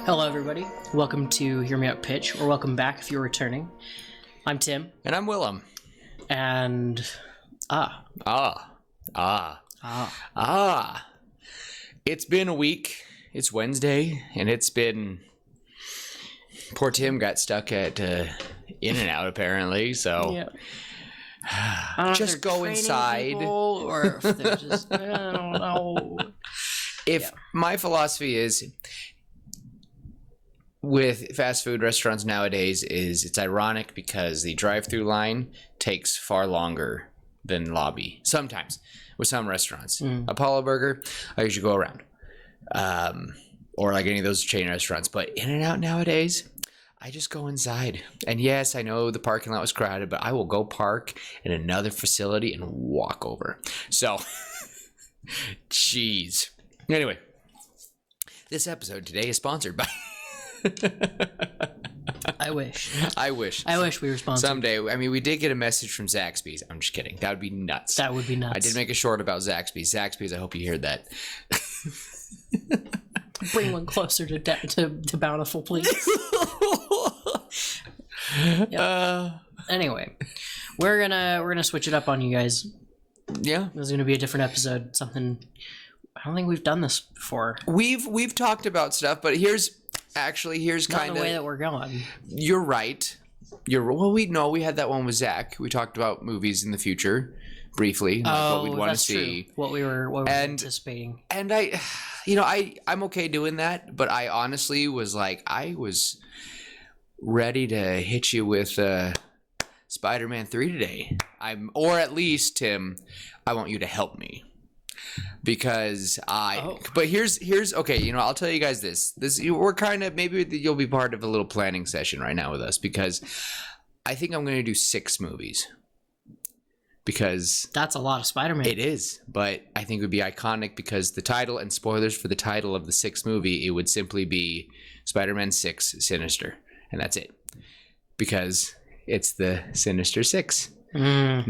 Hello, everybody. Welcome to Hear Me Out Pitch, or welcome back if you're returning. I'm Tim. And I'm Willem. And It's been a week. It's Wednesday, and it's been. Poor Tim got stuck at In-N-Out apparently. So yeah. Just go inside, or if they're just I don't know. My philosophy is with fast food restaurants nowadays is it's ironic because the drive-through line takes far longer than lobby. Sometimes with some restaurants, Apollo Burger, I usually go around, or like any of those chain restaurants. But In-N-Out nowadays, I just go inside. And yes, I know the parking lot was crowded, but I will go park in another facility and walk over. So, jeez. Anyway, this episode today is sponsored by. I wish we were sponsored. Someday. I mean, we did get a message from Zaxby's. I'm just kidding. That would be nuts. That would be nuts. I did make a short about Zaxby's. Zaxby's, I hope you hear that. Bring one closer to Bountiful, please. Anyway, we're gonna switch it up on you guys. Yeah, This is gonna be a different episode. Something I don't think we've done this before. We've talked about stuff, but here's Not kind of the way that we're going. You're right. We had that one with Zach. We talked about movies in the future briefly, like what we'd want to see, true. What we were anticipating. And I'm okay doing that, but I honestly was like, I was ready to hit you with Spider-Man 3 today. Or at least, Tim, I want you to help me. Because but here's okay, I'll tell you guys this we're kind of, maybe you'll be part of a little planning session right now with us, because I think I'm going to do 6 movies, because that's a lot of Spider-Man. It is, but I think it would be iconic because the title, and spoilers for the title of the 6th movie, it would simply be Spider-Man 6 Sinister, and that's it, because it's the Sinister 6. Okay.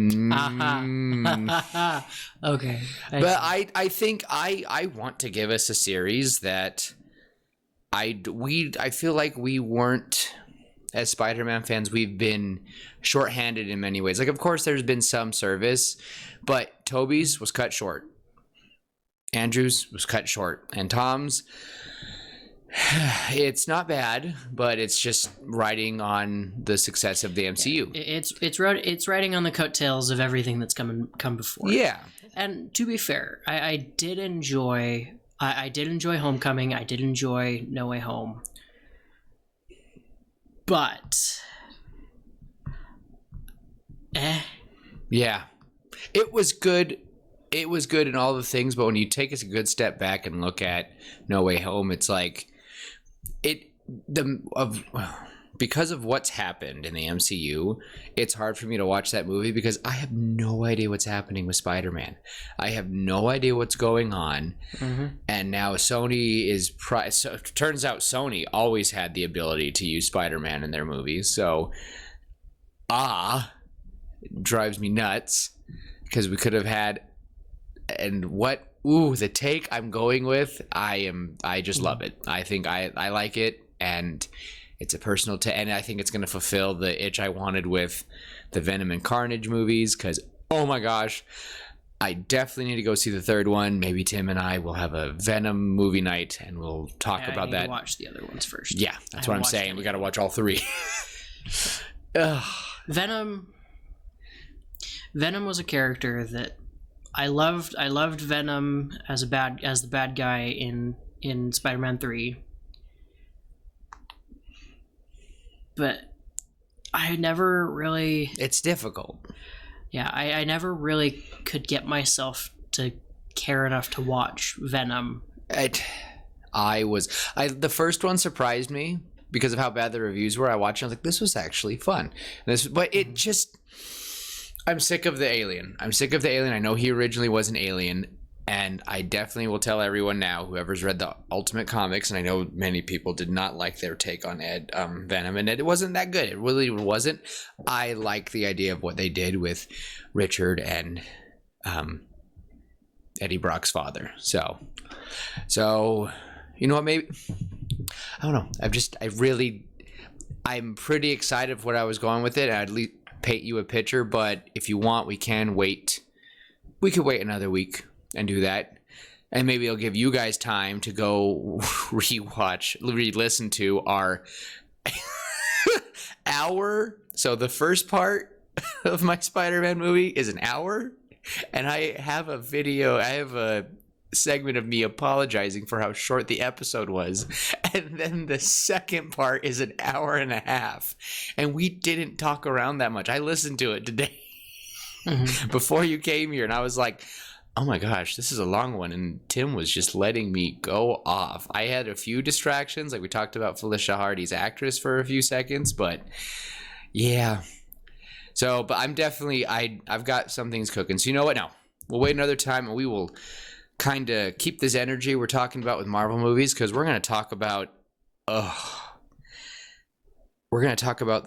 But I think I want to give us a series that I feel like we weren't, as Spider-Man fans, we've been shorthanded in many ways. Like, of course, there's been some service, but Toby's was cut short. Andrew's was cut short. And Tom's, it's not bad, but it's just riding on the success of the MCU. It's riding on the coattails of everything that's come before. Yeah. And to be fair, I did enjoy Homecoming. I did enjoy No Way Home. But yeah. It was good. It was good in all the things, but when you take a good step back and look at No Way Home, it's like because of what's happened in the MCU, it's hard for me to watch that movie because I have no idea what's happening with Spider-Man. I have no idea what's going on. Mm-hmm. And now Sony so it turns out Sony always had the ability to use Spider-Man in their movies. So, it drives me nuts because we could have had, and the take I'm going with, I just love it. I think I like it, and it's a personal and I think it's going to fulfill the itch I wanted with the Venom and Carnage movies, because, oh my gosh, I definitely need to go see the 3rd one. Maybe Tim and I will have a Venom movie night, and we'll talk about that. Watch the other ones first. Yeah, that's what I'm saying. We got to watch all 3. Venom was a character that I loved. I loved Venom as the bad guy in Spider-Man 3. But I never really... It's difficult. Yeah, I never really could get myself to care enough to watch Venom. The first one surprised me because of how bad the reviews were. I watched it, I was like, this was actually fun. But it just... I'm sick of the alien. I know he originally was an alien, and I definitely will tell everyone now, whoever's read the Ultimate Comics, and I know many people did not like their take on Venom, and it wasn't that good. It really wasn't. I like the idea of what they did with Richard and Eddie Brock's father. So You know what? Maybe I don't know. I'm pretty excited for what I was going with it. I'd at least paint you a picture, but if you want, we can wait. We could wait another week and do that. And maybe it'll give you guys time to go re-listen to our hour. So the first part of my Spider-Man movie is an hour. And I have a segment of me apologizing for how short the episode was. And then the second part is an hour and a half. And we didn't talk around that much. I listened to it today before you came here. And I was like, oh my gosh, this is a long one. And Tim was just letting me go off. I had a few distractions. Like we talked about Felicia Hardy's actress for a few seconds. But yeah. So, but I'm definitely, I've got some things cooking. So you know what? No, we'll wait another time and we will kind of keep this energy we're talking about with Marvel movies, because we're going to talk about, the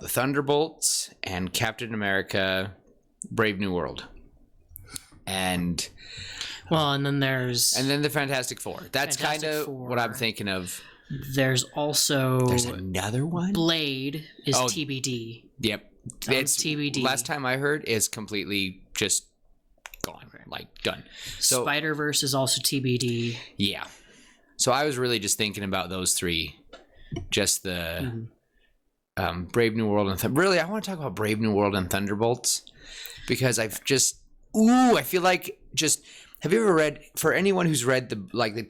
Thunderbolts and Captain America Brave New World. And then the Fantastic Four. That's kind of what I'm thinking of. There's another one. Blade is TBD. Yep. It's TBD. Last time I heard is completely just gone, like done. So Spider-Verse is also TBD. Yeah. So I was really just thinking about those three, just the Brave New World and really I want to talk about Brave New World and Thunderbolts, because I feel like just. Have you ever read, for anyone who's read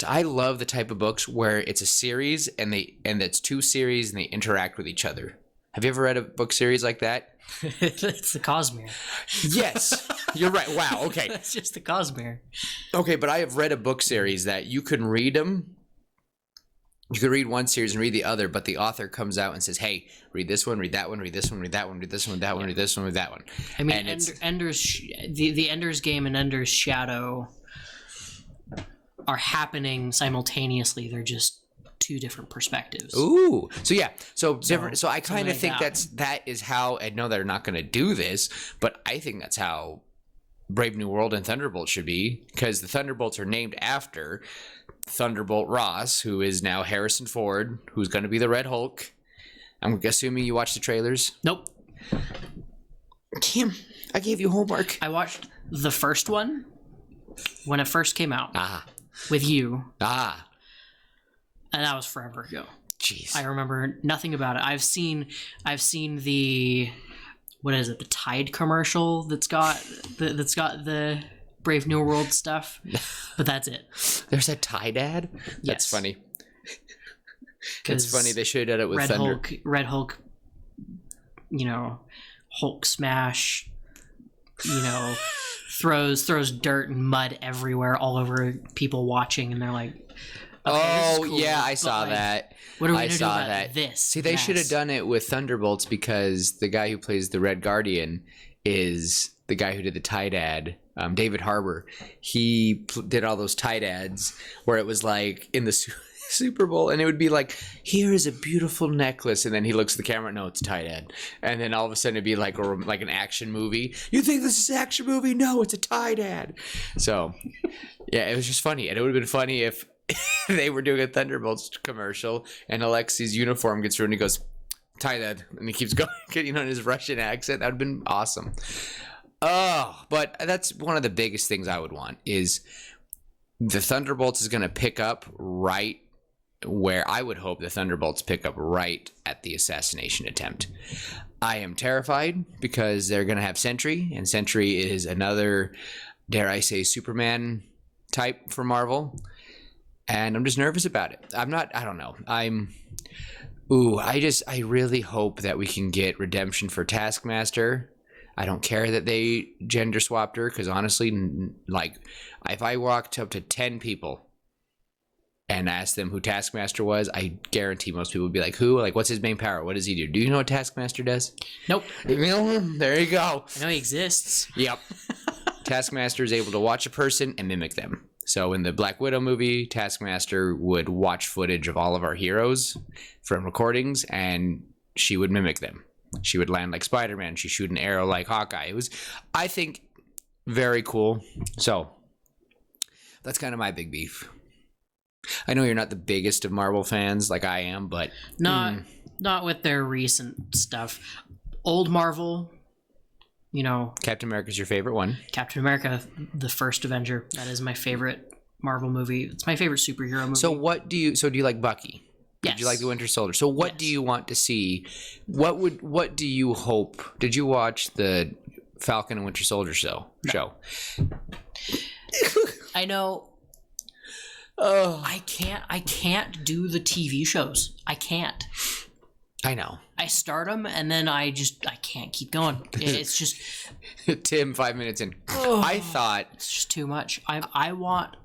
I love the type of books where it's a series and it's two series and they interact with each other. Have you ever read a book series like that? It's the Cosmere. Yes, you're right. Wow. Okay. It's just the Cosmere. Okay, but I have read a book series that you can read them. You could read one series and read the other, but the author comes out and says, "Hey, read this one, read that one, read this one, read that one, read this one, that one, read this one, read that one." I mean, the Ender's Game and Ender's Shadow are happening simultaneously. They're just two different perspectives. Ooh. So yeah. So different. So I kind of think that is how. I know they're not going to do this, but I think that's how Brave New World and Thunderbolt should be, because the Thunderbolts are named after Thunderbolt Ross, who is now Harrison Ford, who's going to be the Red Hulk. I'm assuming you watched the trailers. Nope. Kim, I gave you homework. I watched the first one when it first came out. With you. And that was forever ago. Jeez. I remember nothing about it. I've seen the, what is it, the Tide commercial that's got the Brave New World stuff, but that's it. There's a Tide ad? Yes. That's funny. It's funny. They should have done it with Thunder. Red Hulk, Hulk smash, throws dirt and mud everywhere all over people watching, and they're like, okay, cool, yeah, I saw that. What are we going to do about this? See, they should have done it with Thunderbolts, because the guy who plays the Red Guardian is the guy who did the Tide ad, David Harbour. He did all those Tide ads where it was like in the Super Bowl, and it would be like, here is a beautiful necklace, and then he looks at the camera, no, it's a Tide ad, and then all of a sudden it'd be like an action movie. You think this is an action movie? No, it's a Tide ad. So yeah, it was just funny, and it would have been funny if they were doing a Thunderbolts commercial and Alexi's uniform gets ruined and he goes, Tide ad, and he keeps going, in his Russian accent. That would have been awesome. But that's one of the biggest things I would want, is the Thunderbolts is going to pick up right where I would hope the Thunderbolts pick up, right at the assassination attempt. I am terrified because they're going to have Sentry, and Sentry is another, dare I say, Superman type for Marvel, and I'm just nervous about it. I don't know. I really hope that we can get redemption for Taskmaster. I don't care that they gender swapped her, because honestly, if I walked up to 10 people and asked them who Taskmaster was, I guarantee most people would be like, who? Like, what's his main power? What does he do? Do you know what Taskmaster does? Nope. There you go. I know he exists. Yep. Taskmaster is able to watch a person and mimic them. So in the Black Widow movie, Taskmaster would watch footage of all of our heroes from recordings, and she would mimic them. She would land like Spider-Man. She'd shoot an arrow like Hawkeye. It was, I think, very cool. So that's kind of my big beef. I know you're not the biggest of Marvel fans like I am, but Not with their recent stuff. Old Marvel, you know, Captain America's your favorite one. Captain America, the first Avenger. That is my favorite Marvel movie. It's my favorite superhero movie. So do you like Bucky? Yes. Did you like the Winter Soldier? So what do you want to see? What do you hope? Did you watch the Falcon and Winter Soldier show? I know. Oh, I can't do the TV shows. I can't. I know. I start them and then I can't keep going. It's just Tim, 5 minutes in. I thought it's just too much. I want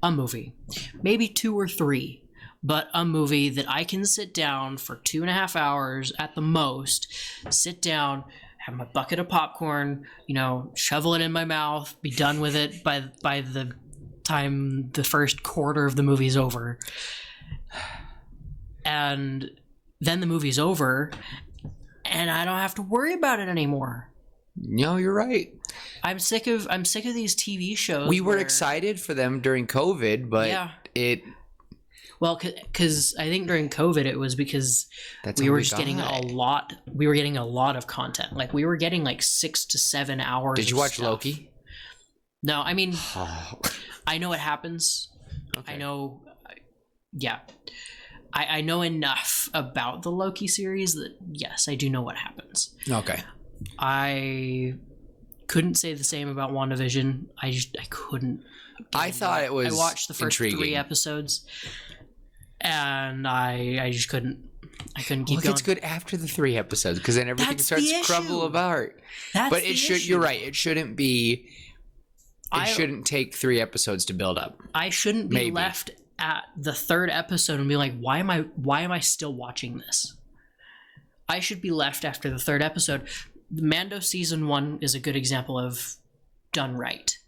a movie, maybe 2 or 3, but a movie that I can sit down for 2.5 hours at the most. Sit down, have my bucket of popcorn, shovel it in my mouth, be done with it by the time the first quarter of the movie's over, and then the movie's over, and I don't have to worry about it anymore. No, you're right. I'm sick of these TV shows. We were excited for them during COVID, but well, because I think during COVID it was because we were just getting a lot. We were getting a lot of content. Like we were getting like 6 to 7 hours. Did you watch Loki? No, I mean, I know what happens. Okay. I know. Yeah. I know enough about the Loki series that, yes, I do know what happens. Okay. I couldn't say the same about WandaVision. I couldn't. I thought it was I watched the first intriguing. 3 episodes, and I just couldn't. I couldn't keep going. It's good after the 3 episodes because then everything starts to crumble apart. But it should. You're right. It shouldn't be. It shouldn't take 3 episodes to build up. I shouldn't be left at the 3rd episode and be like, why am I still watching this? I should be left after the 3rd episode. Mando season 1 is a good example of done right.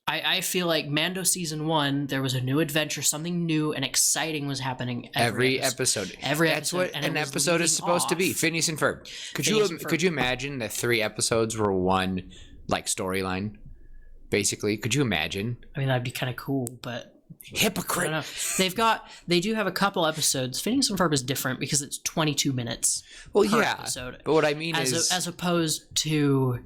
I feel like Mando season 1, there was a new adventure, something new and exciting was happening every episode. That's what an episode is supposed to be. Phineas and Ferb. Could you imagine that 3 episodes were one like storyline? Basically, could you imagine? I mean, that'd be kind of cool, but hypocrite. I don't know. They do have a couple episodes. Phineas and Ferb is different because it's 22 minutes per episode. But what I mean is, as opposed to,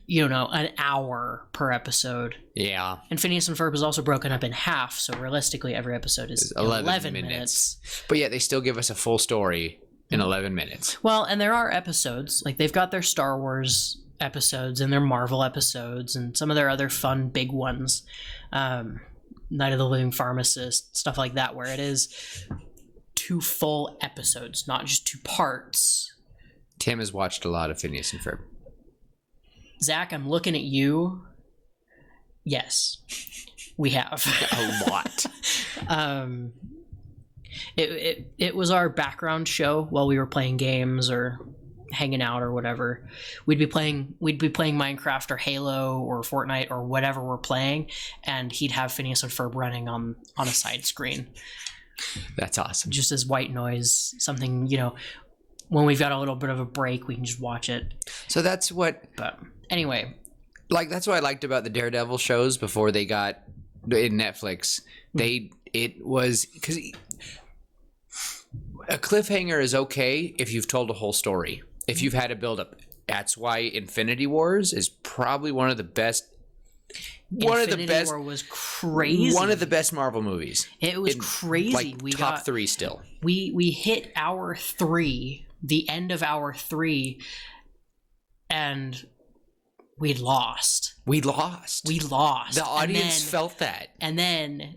an hour per episode. Yeah. And Phineas and Ferb is also broken up in half, so realistically, every episode is 11 minutes. But yet they still give us a full story in 11 minutes. Well, and there are episodes, like they've got their Star Wars episodes and their Marvel episodes and some of their other fun big ones, Night of the Living Pharmacist, stuff like that, where it is 2 full episodes, not just 2 parts. Tim has watched a lot of Phineas and Ferb. Zach, I'm looking at you. Yes, we have a lot. It was our background show while we were playing games or hanging out or whatever. We'd be playing Minecraft or Halo or Fortnite or whatever we're playing, and he'd have Phineas and Ferb running on a side screen. That's awesome. Just as white noise, something, when we've got a little bit of a break, we can just watch it. So that's what. But anyway, that's what I liked about the Daredevil shows before they got in Netflix. It was because a cliffhanger is okay if you've told a whole story. If you've had a build-up. That's why Infinity Wars is probably one of the best. Infinity War was crazy. One of the best Marvel movies. It was crazy. We top 3 still. We hit hour 3, the end of hour 3, and we'd lost. We lost. The audience felt that. And then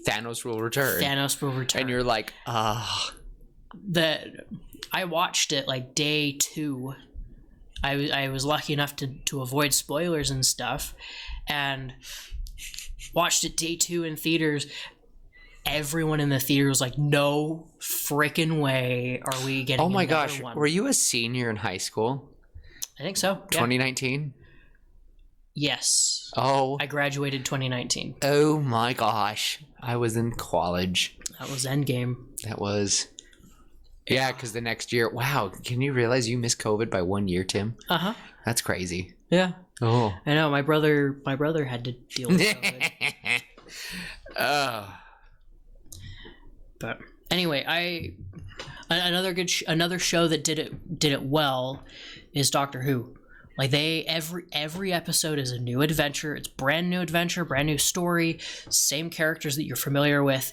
Thanos will return. And you're like, I watched it like day 2. I was lucky enough to avoid spoilers and stuff, and watched it day 2 in theaters. Everyone in the theater was like, "No freaking way are we getting?" Oh my gosh! One. Were you a senior in high school? I think so. 2019. Yes. Oh. I graduated 2019. Oh my gosh! I was in college. That was Endgame. That was. Yeah, because the next year, wow, can you realize you missed COVID by 1 year, Tim? Uh-huh. That's crazy. Yeah. Oh. I know. My brother had to deal with COVID. But anyway, another show that did it well is Doctor Who. Like every episode is a new adventure. It's brand new adventure, brand new story, same characters that you're familiar with,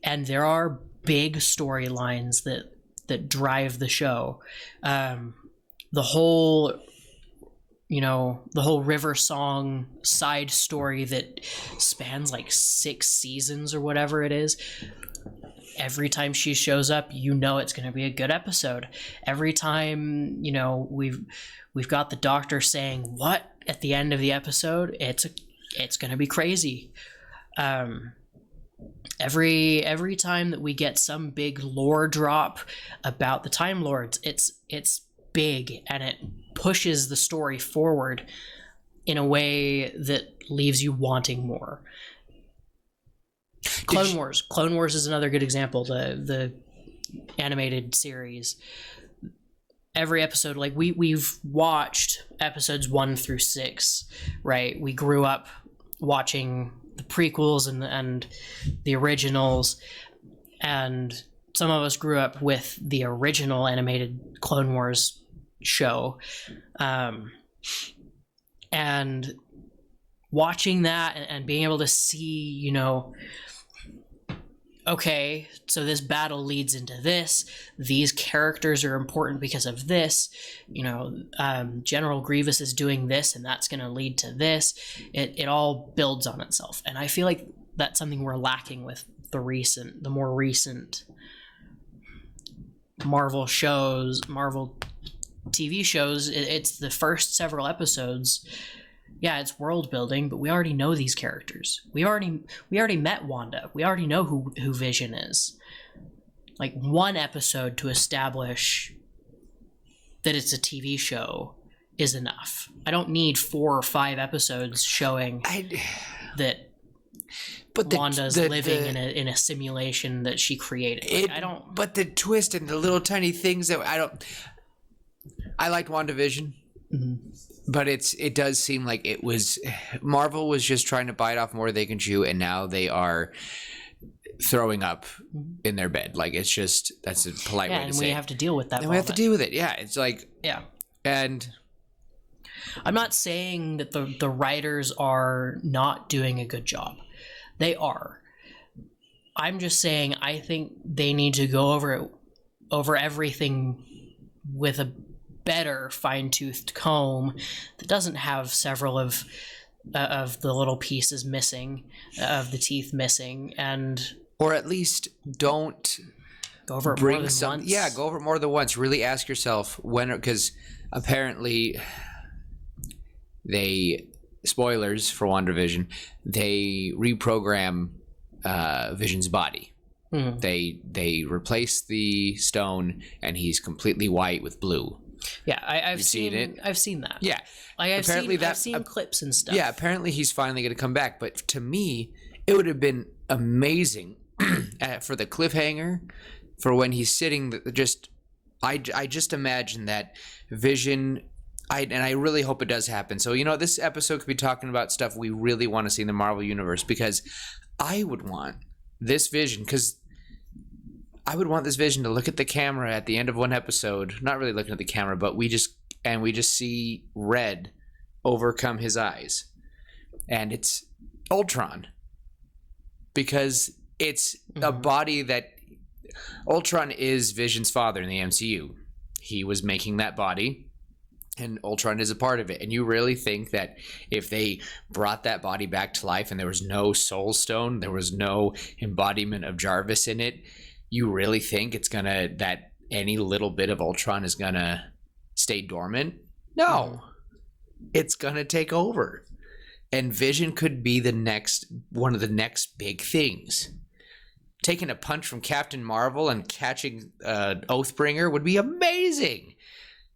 and there are big storylines that drive the show. The whole River Song side story that spans like 6 seasons or whatever it is. Every time she shows up, it's going to be a good episode. Every time, we've got the Doctor saying "what" at the end of the episode, it's going to be crazy. Every time that we get some big lore drop about the Time Lords, it's big and it pushes the story forward in a way that leaves you wanting more. Clone Wars is another good example. The animated series. Every episode, like we've watched episodes 1 through 6, right? We grew up watching the prequels and the originals, and some of us grew up with the original animated Clone Wars show, and watching that and being able to see, okay, so this battle leads into this. These characters are important because of this. General Grievous is doing this, and that's going to lead to this. It all builds on itself, and I feel like that's something we're lacking with the more recent Marvel TV shows. It's the first several episodes. Yeah, it's world building, but we already know these characters. We already met Wanda. We already know who Vision is. Like, one episode to establish that it's a TV show is enough. I don't need 4 or 5 episodes showing that Wanda's living in a simulation that she created. I don't. But the twist and the little tiny things that I liked WandaVision. Mm-hmm. But it does seem like Marvel was just trying to bite off more they can chew, and now they are throwing up in their bed. Like, it's just, that's a polite way to say it. And we have to deal with that. And we have to deal with it. Yeah, it's like, yeah. And I'm not saying that the writers are not doing a good job. They are. I'm just saying I think they need to go over everything with a better fine-toothed comb that doesn't have several of the little pieces missing, of the teeth missing, or at least don't go over it more than once. Yeah, go over it more than once. Really ask yourself because apparently spoilers for WandaVision, they reprogram Vision's body. Mm-hmm. They replace the stone and he's completely white with blue. Yeah, I've seen it. I've seen that. Yeah, I've seen clips and stuff. Yeah, apparently he's finally going to come back. But to me, it would have been amazing for the cliffhanger, for when he's sitting. I just imagine that Vision. I really hope it does happen. So this episode could be talking about stuff we really want to see in the Marvel Universe, because I would want this Vision to look at the camera at the end of one episode, not really looking at the camera, but we just see red overcome his eyes. And it's Ultron. Because it's a body that Ultron is Vision's father in the MCU. He was making that body, and Ultron is a part of it. And you really think that if they brought that body back to life and there was no Soul Stone, there was no embodiment of Jarvis in it, you really think that any little bit of Ultron is gonna stay dormant? No. It's gonna take over. And Vision could be one of the next big things. Taking a punch from Captain Marvel and catching Oathbringer would be amazing.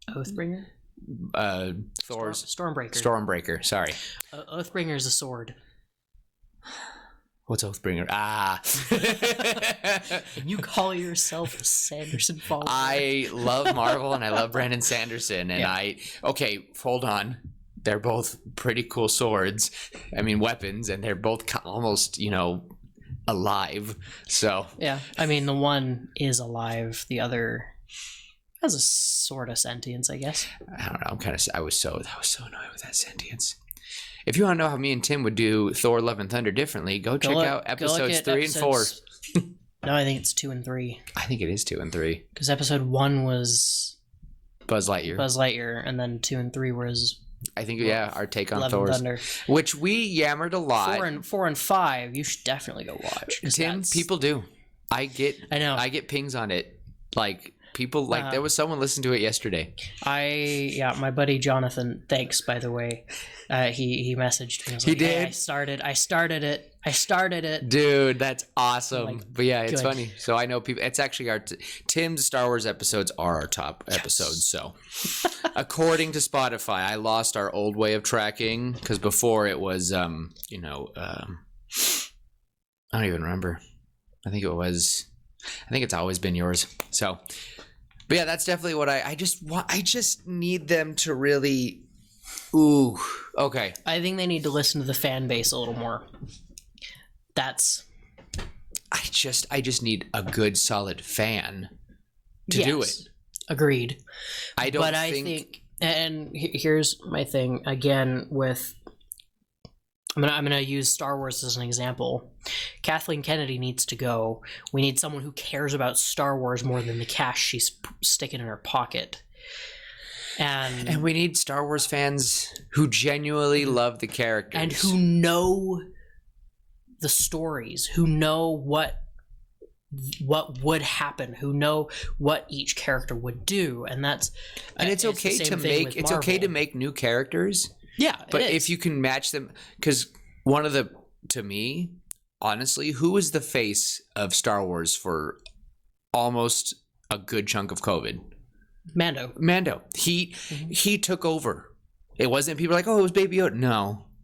Oathbringer? Thor's Stormbreaker. Stormbreaker, sorry. Oathbringer is a sword. What's Oathbringer? And you call yourself a Sanderson follower? I love Marvel and I love Brandon Sanderson. And hold on. They're both pretty cool swords. I mean, weapons, and they're both almost, alive. So Yeah. I mean, the one is alive. The other has a sort of sentience, I guess. I don't know. I was so annoyed with that sentience. If you want to know how me and Tim would do Thor: Love and Thunder differently, go check out episodes 3 and 4. No, I think it's 2 and 3. I think it is 2 and 3. Because episode 1 was Buzz Lightyear, and then 2 and 3 was, I think, our take on Love Thor's, and Thunder. which we yammered a lot. 4 and 5, you should definitely go watch. Tim, people do. I know. I get pings on it. Like, people, there was someone listening to it yesterday. My buddy Jonathan, thanks, by the way. He messaged me. He did? Hey, I started it. Dude, that's awesome. But yeah, it's good. funny. So I know people, it's actually Tim's Star Wars episodes are our top episodes. So according to Spotify, I lost our old way of tracking because before it was, I don't even remember. I think it's always been yours. So, but yeah, that's definitely what I just need them to really, ooh, okay. I think they need to listen to the fan base a little more. I just need a good solid fan to do it. Agreed. I think, and here's my thing again with, I'm gonna use Star Wars as an example. Kathleen Kennedy needs to go. We need someone who cares about Star Wars more than the cash she's sticking in her pocket. And we need Star Wars fans who genuinely love the characters and who know the stories, who know what would happen, who know what each character would do, and it's okay to make new characters. Yeah, but if you can match them, because to me, honestly, who was the face of Star Wars for almost a good chunk of COVID? Mando. He took over. It wasn't people like, oh, it was Baby Yoda.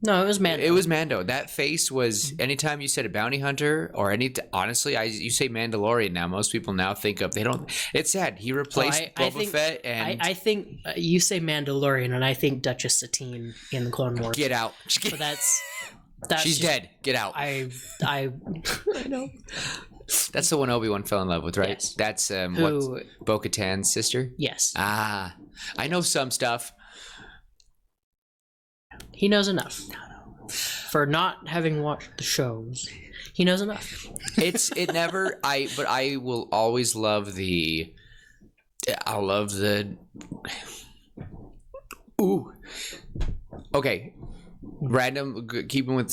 No, it was Mando. It was Mando. That face was, anytime you said a bounty hunter or honestly, you say Mandalorian now, most people now think of, it's sad. He replaced Boba Fett and... I think you say Mandalorian and I think Duchess Satine in the Clone Wars. Get out. So that's she's dead. Get out. I know. That's the one Obi-Wan fell in love with, right? Yes. That's Bo-Katan's sister? Yes. Ah, I know some stuff. He knows enough. For not having watched the shows, he knows enough. But I will always love ooh. Okay. Random, keeping with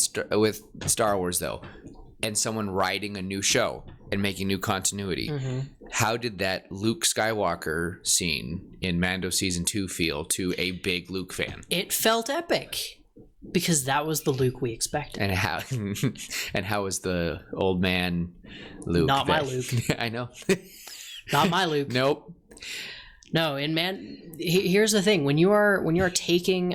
Star Wars though, and someone writing a new show and making new continuity. Mm-hmm. How did that Luke Skywalker scene in Mando Season 2 feel to a big Luke fan? It felt epic because that was the Luke we expected. And how was the old man Luke? Not my Luke. I know. Not my Luke. Nope. No, and here's the thing: when you are taking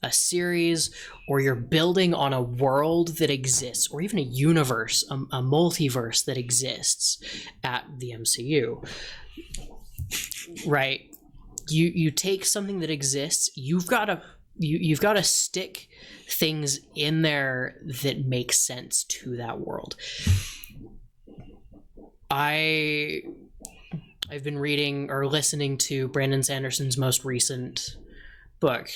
a series, or you're building on a world that exists, or even a universe, a multiverse that exists at the MCU, right? You take something that exists, you've got to stick things in there that make sense to that world. I've been reading or listening to Brandon Sanderson's most recent book,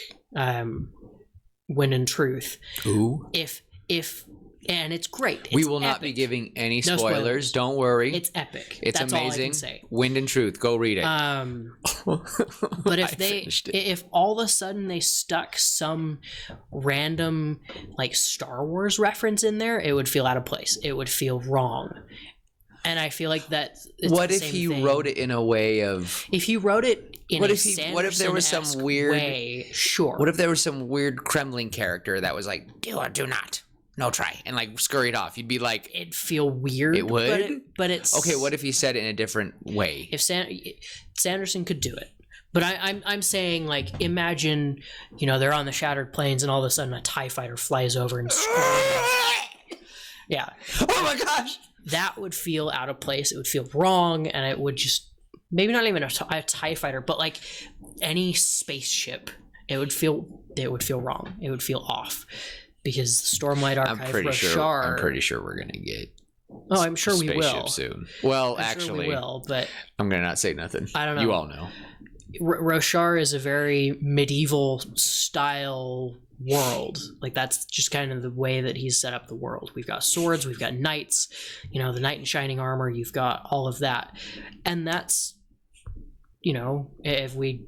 Wind and Truth. Ooh. And it's great. We will not be giving any spoilers. Don't worry. It's epic. It's That's amazing. All I can say. Wind and Truth. Go read it. But if all of a sudden they stuck some random like Star Wars reference in there, it would feel out of place. It would feel wrong. And I feel like that. What if he wrote it in a way of? If he wrote it in what if there was some weird way? Sure. What if there was some weird Kremlin character that was like, do or do not, no try, and like scurried off? You'd be like, it'd feel weird. It would, but it's okay. What if he said it in a different way? If Sanderson could do it, but I'm saying like imagine, they're on the Shattered Plains and all of a sudden a TIE fighter flies over and yeah. Oh my gosh. That would feel out of place. It would feel wrong, and it would just maybe not even a TIE fighter, but like any spaceship it would feel wrong. It would feel off because Stormlight Archive I'm pretty sure we're gonna get. Oh, I'm sure we will soon. Well, I'm actually, sure we will, but I'm gonna not say nothing. I don't know. You all know. Roshar is a very medieval style world. Like that's just kind of the way that he's set up the world. We've got swords, we've got knights, the knight in shining armor, you've got all of that. And that's, if we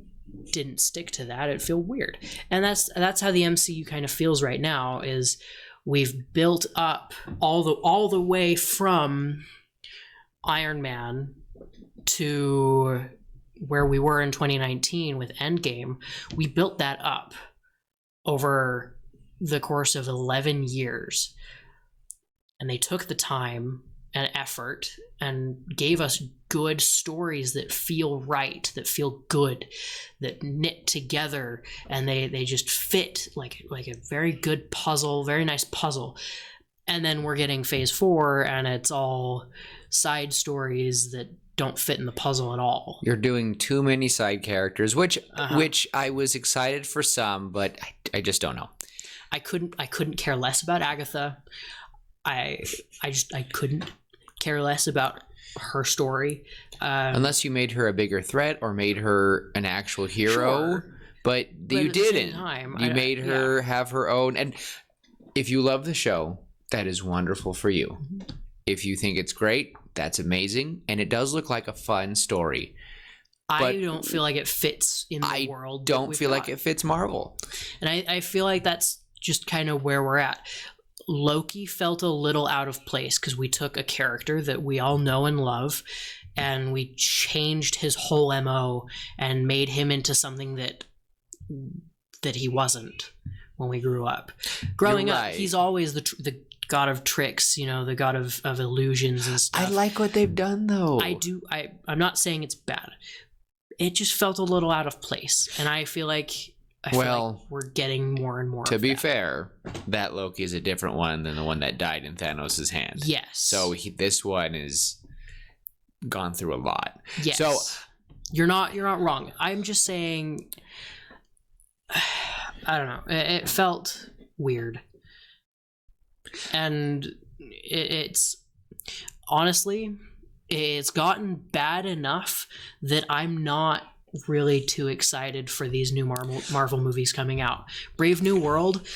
didn't stick to that, it'd feel weird. And that's how the MCU kind of feels right now, is we've built up all the way from Iron Man to where we were in 2019 with Endgame. We built that up over the course of 11 years. And they took the time and effort and gave us good stories that feel right, that feel good, that knit together, and they just fit like a very good puzzle, very nice puzzle. And then we're getting phase 4 and it's all side stories that don't fit in the puzzle at all. You're doing too many side characters, which I was excited for some, but I just don't know. I couldn't care less about Agatha. I couldn't care less about her story. Unless you made her a bigger threat or made her an actual hero. Sure. But you didn't. You made her have her own. And if you love the show, that is wonderful for you. Mm-hmm. If you think it's great, that's amazing. And it does look like a fun story. I don't feel like it fits in the world. I don't feel like it fits Marvel. And I feel like that's just kind of where we're at. Loki felt a little out of place because we took a character that we all know and love and we changed his whole MO and made him into something that he wasn't when we grew up. Growing up, he's always the god of tricks, the god of illusions and stuff. I like what they've done, though. I do. I'm not saying it's bad. It just felt a little out of place, and I feel like we're getting more and more. To be fair, that Loki is a different one than the one that died in Thanos' hand. Yes. So this one is gone through a lot. Yes. So you're not wrong. I'm just saying. I don't know. It felt weird. And it's honestly, it's gotten bad enough that I'm not really too excited for these new Marvel movies coming out. Brave New World,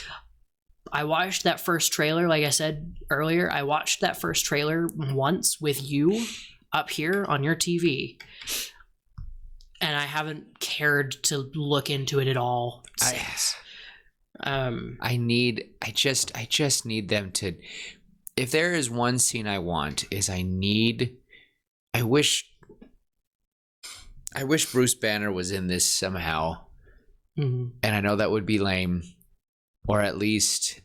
I watched that first trailer, like I said earlier, I watched that first trailer once with you up here on your TV. And I haven't cared to look into it at all since. I just need them to. If there is one scene I want, is I wish Bruce Banner was in this somehow. Mm-hmm. And I know that would be lame, or at least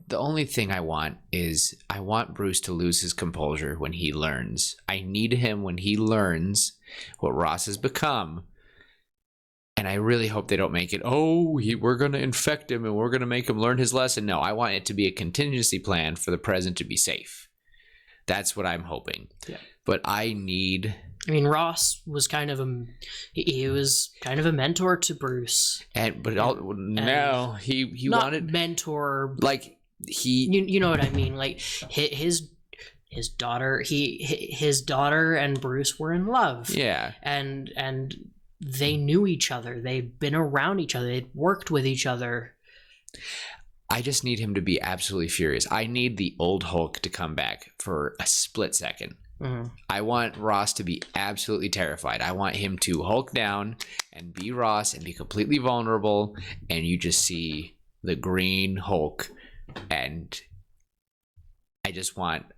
the only thing I want is I want Bruce to lose his composure when he learns. I need him when he learns what Ross has become. And I really hope they don't make it, we're going to infect him and we're going to make him learn his lesson. No, I want it to be a contingency plan for the present to be safe. That's what I'm hoping. Yeah. But Ross was kind of he was kind of a mentor to Bruce. He not wanted mentor, like you know what I mean, like his daughter, his daughter and Bruce were in love. Yeah. And they knew each other. They'd been around each other. They'd worked with each other. I just need him to be absolutely furious. I need the old Hulk to come back for a split second. Mm-hmm. I want Ross to be absolutely terrified. I want him to Hulk down and be Ross and be completely vulnerable. And you just see the green Hulk. And I just want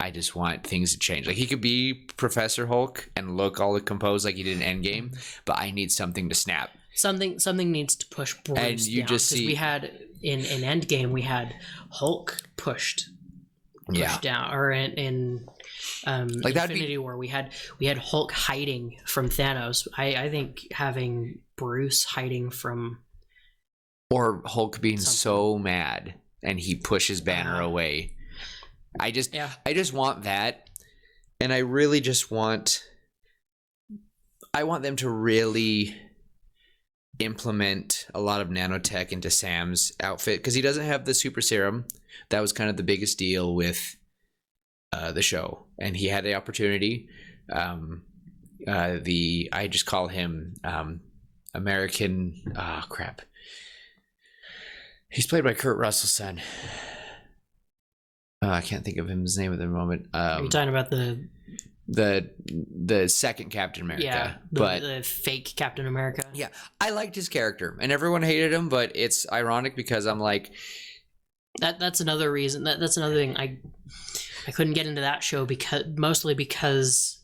things to change. Like, he could be Professor Hulk and look all composed like he did in Endgame, but I need something to snap. Something needs to push Bruce and you down, just see we had in Endgame we had Hulk pushed down, or in like Infinity War we had Hulk hiding from Thanos. I think having Bruce hiding from, or Hulk being so mad and he pushes Banner away. I just want that, and I really just want them to really implement a lot of nanotech into Sam's outfit because he doesn't have the super serum. That was kind of the biggest deal with the show, and he had the opportunity. I just call him American. Crap. He's played by Kurt Russell's son. I can't think of his name at the moment. Are you talking about the second Captain America? Yeah, the fake Captain America. Yeah, I liked his character, and everyone hated him, but it's ironic because I'm like, that's another reason. That's another thing. I couldn't get into that show because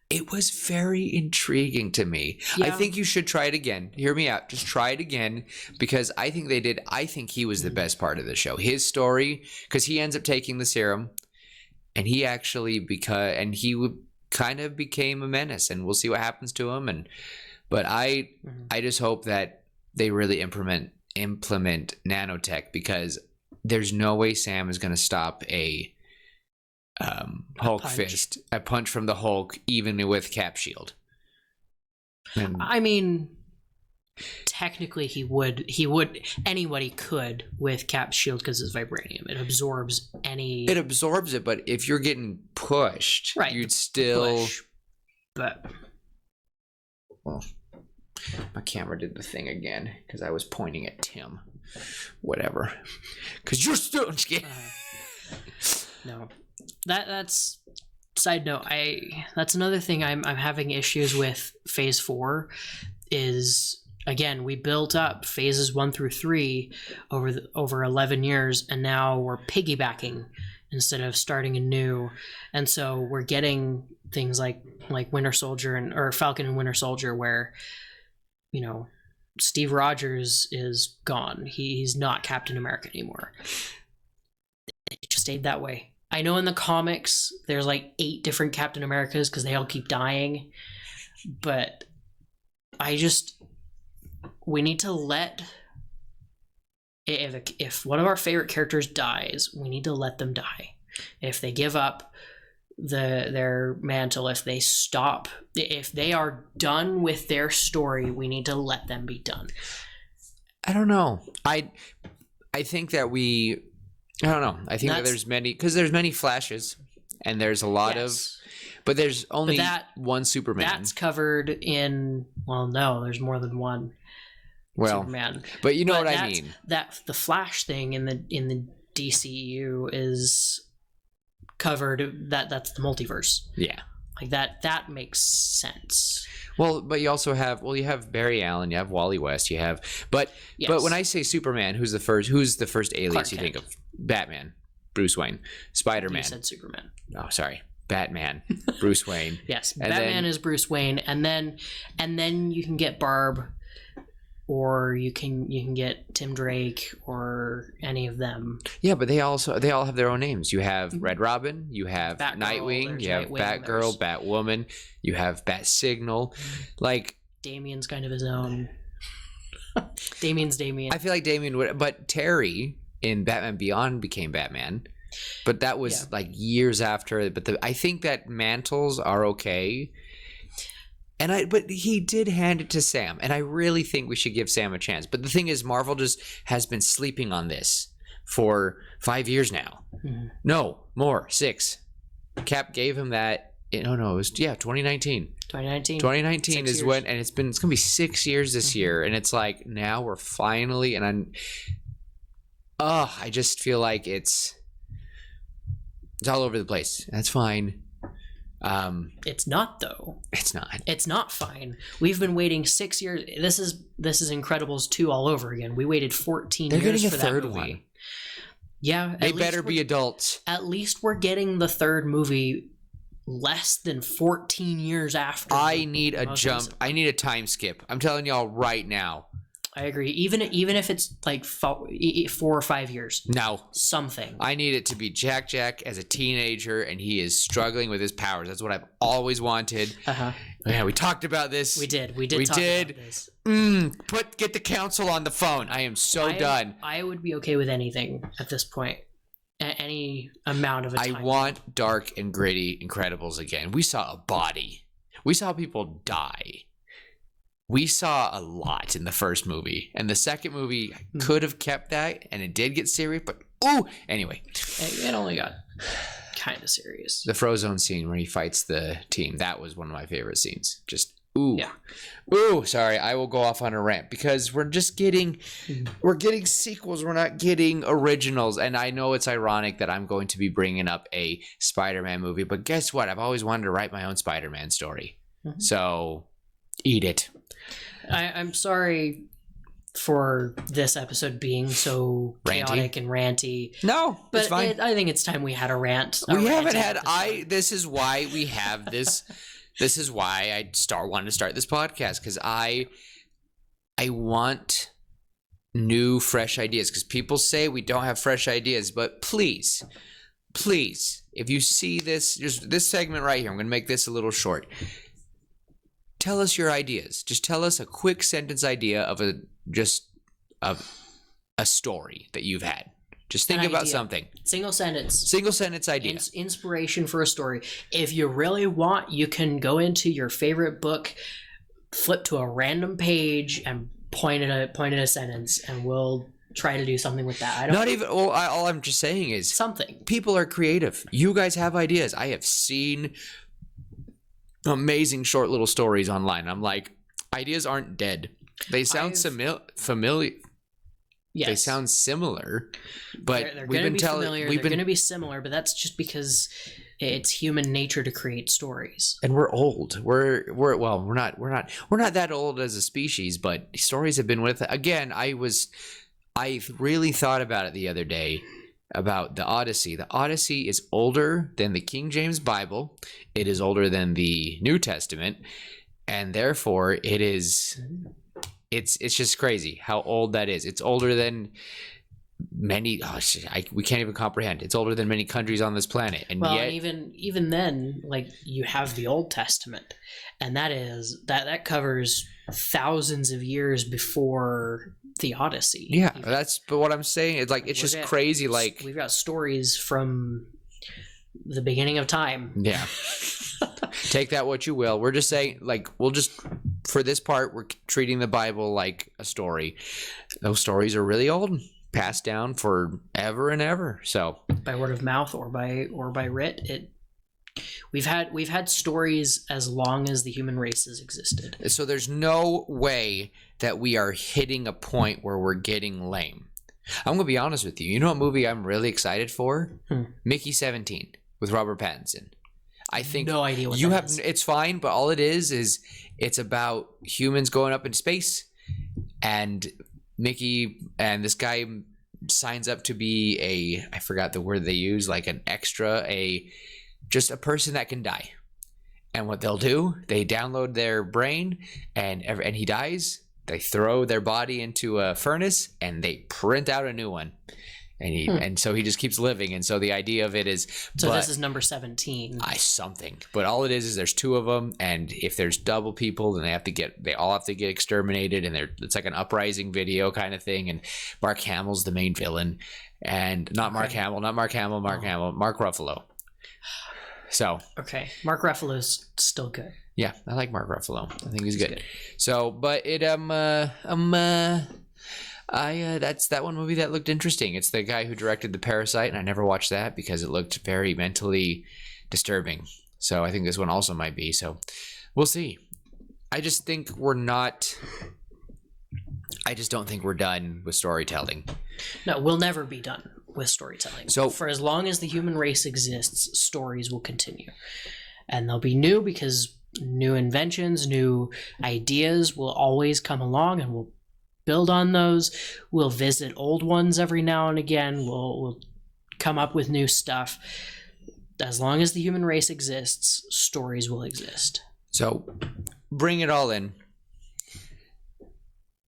it was very intriguing to me. Yeah. I think you should try it again. Hear me out. Just try it again because I think he was the best part of the show. His story, because he ends up taking the serum, and he actually kind of became a menace, and we'll see what happens to him. But I just hope that they really implement nanotech because there's no way Sam is going to stop a Hulk fist, a punch from the Hulk, even with Cap shield. And I mean, technically he would. Anybody could with Cap shield because it's vibranium. It absorbs it, but if you're getting pushed, right, you'd still push. But well, my camera did the thing again because I was pointing at Tim. Whatever, because you're still no. That's side note. That's another thing I'm having issues with Phase 4 is, again, we built up phases 1 through 3 over 11 years, and now we're piggybacking instead of starting anew, and so we're getting things like Winter Soldier or Falcon and Winter Soldier where, you know, Steve Rogers is gone. He's not Captain America anymore. It just stayed that way. I know in the comics there's like 8 different Captain Americas because they all keep dying, but we need to let, if one of our favorite characters dies, we need to let them die. If they give up their mantle, if they are done with their story, we need to let them be done. I don't know. I think that I don't know. I think that there's many Flashes, and there's a lot of, but there's only one Superman. That's covered in. Well, no, there's more than one. Superman. But you know what I mean. That the Flash thing in the DCEU is covered. That's the multiverse. Yeah, like that makes sense. Well, but you also have Barry Allen, you have Wally West, but when I say Superman, who's the first alias you think of? Batman, Bruce Wayne, Spider-Man. You said Superman. Oh, sorry. Batman, Bruce Wayne. Yes, and Batman is Bruce Wayne, and then you can get Barb, or you can get Tim Drake, or any of them. Yeah, but they all have their own names. You have Red Robin, you have Nightwing, you have Batgirl, Batwoman, you have Bat Signal. Like Damian's kind of his own. Damian's Damian. I feel like Damian would, but Terry in Batman Beyond became Batman, but that was like years after. But I think that mantles are okay. But he did hand it to Sam, and I really think we should give Sam a chance. But the thing is, Marvel just has been sleeping on this for 5 years now. Mm-hmm. No, more, 6. Cap gave him that. It was 2019. 2019 is when, and it's gonna be 6 years this year, and it's like now we're finally, and I just feel like it's all over the place. That's fine. It's not though. It's not. It's not fine. We've been waiting 6 years. This is Incredibles 2 all over again. We waited 14 years for that movie. They're getting a third one. Yeah, they better be adults. At least we're getting the third movie less than 14 years after. I need a jump. I need a time skip. I'm telling y'all right now. I agree. Even if it's like 4 or 5 years. No. Something. I need it to be Jack As a teenager, and he is struggling with his powers. That's what I've always wanted. Uh-huh. Yeah, we talked about this. We did talk about this. Get the council on the phone. I am so done. I would be okay with anything at this point. Any amount of a time. I want dark and gritty Incredibles again. We saw a body. We saw people die. we saw a lot in the first movie, and the second movie could have kept that, and it did get serious, but anyway. It only got kind of serious. The Frozone scene where he fights the team, that was one of my favorite scenes. Just Yeah. Sorry, I will go off on a rant because we're getting sequels. We're not getting originals. And I know it's ironic that I'm going to be bringing up a Spider-Man movie, but guess what? I've always wanted to write my own Spider-Man story. Mm-hmm. So eat it. I'm sorry for this episode being so chaotic and ranty. No, but it's fine. I think it's time we had a rant. We haven't had. This is why we have this. This is why I wanted to start this podcast, because I want new, fresh ideas. Because people say we don't have fresh ideas, but please, if you see this, just this segment right here, I'm going to make this a little short. Tell us your ideas. Just tell us a quick sentence idea of a story that you've had. Just think about something. Single sentence idea. Inspiration for a story. If you really want, you can go into your favorite book, flip to a random page, and point at a sentence, and we'll try to do something with that. All I'm just saying is something. People are creative. You guys have ideas. I have seen amazing short little stories online. I'm like, ideas aren't dead. They sound familiar. Yes. They sound similar, but they're going to be familiar. They're going to be similar, but that's just because it's human nature to create stories. And we're old. We're not that old as a species, but stories have been with it. Again, I really thought about it the other day about the Odyssey. The Odyssey is older than the King James Bible. It is older than the New Testament, and therefore it is. It's just crazy how old that is. It's older than many. We can't even comprehend. It's older than many countries on this planet, and yet, and even then, like, you have the Old Testament, and that covers thousands of years before the Odyssey. Yeah, but what I'm saying is, like, it's just crazy. Like, we've got stories from the beginning of time. Yeah. Take that what you will. We're just saying, like, for this part, we're treating the Bible like a story. Those stories are really old, passed down forever and ever. So by word of mouth or by writ, we've had stories as long as the human race has existed. So there's no way that we are hitting a point where we're getting lame. I'm gonna be honest with you. You know what movie I'm really excited for? Mickey 17 with Robert Pattinson. I think no idea what you have. It's fine, but all it is it's about humans going up into space, and Mickey and this guy signs up to be I forgot the word they use, like an extra, just a person that can die. And what they'll do, they download their brain, and he dies. They throw their body into a furnace, and they print out a new one. And so he just keeps living. And so the idea of it is, this is number 17. Something. But all it is there's two of them, and if there's double people, then they all have to get exterminated, and it's like an uprising video kind of thing. And Mark Hamill's the main villain, and Mark Ruffalo. So Mark Ruffalo's still good. Yeah, I like Mark Ruffalo. I think he's good. So, but that's that one movie that looked interesting. It's the guy who directed The Parasite, and I never watched that because it looked very mentally disturbing. So I think this one also might be. So we'll see. I just don't think we're done with storytelling. No, we'll never be done with storytelling. So for as long as the human race exists, stories will continue. And they'll be new because new inventions, new ideas will always come along, and we'll build on those. We'll visit old ones every now and again. We'll come up with new stuff. As long as the human race exists, stories will exist. So bring it all in.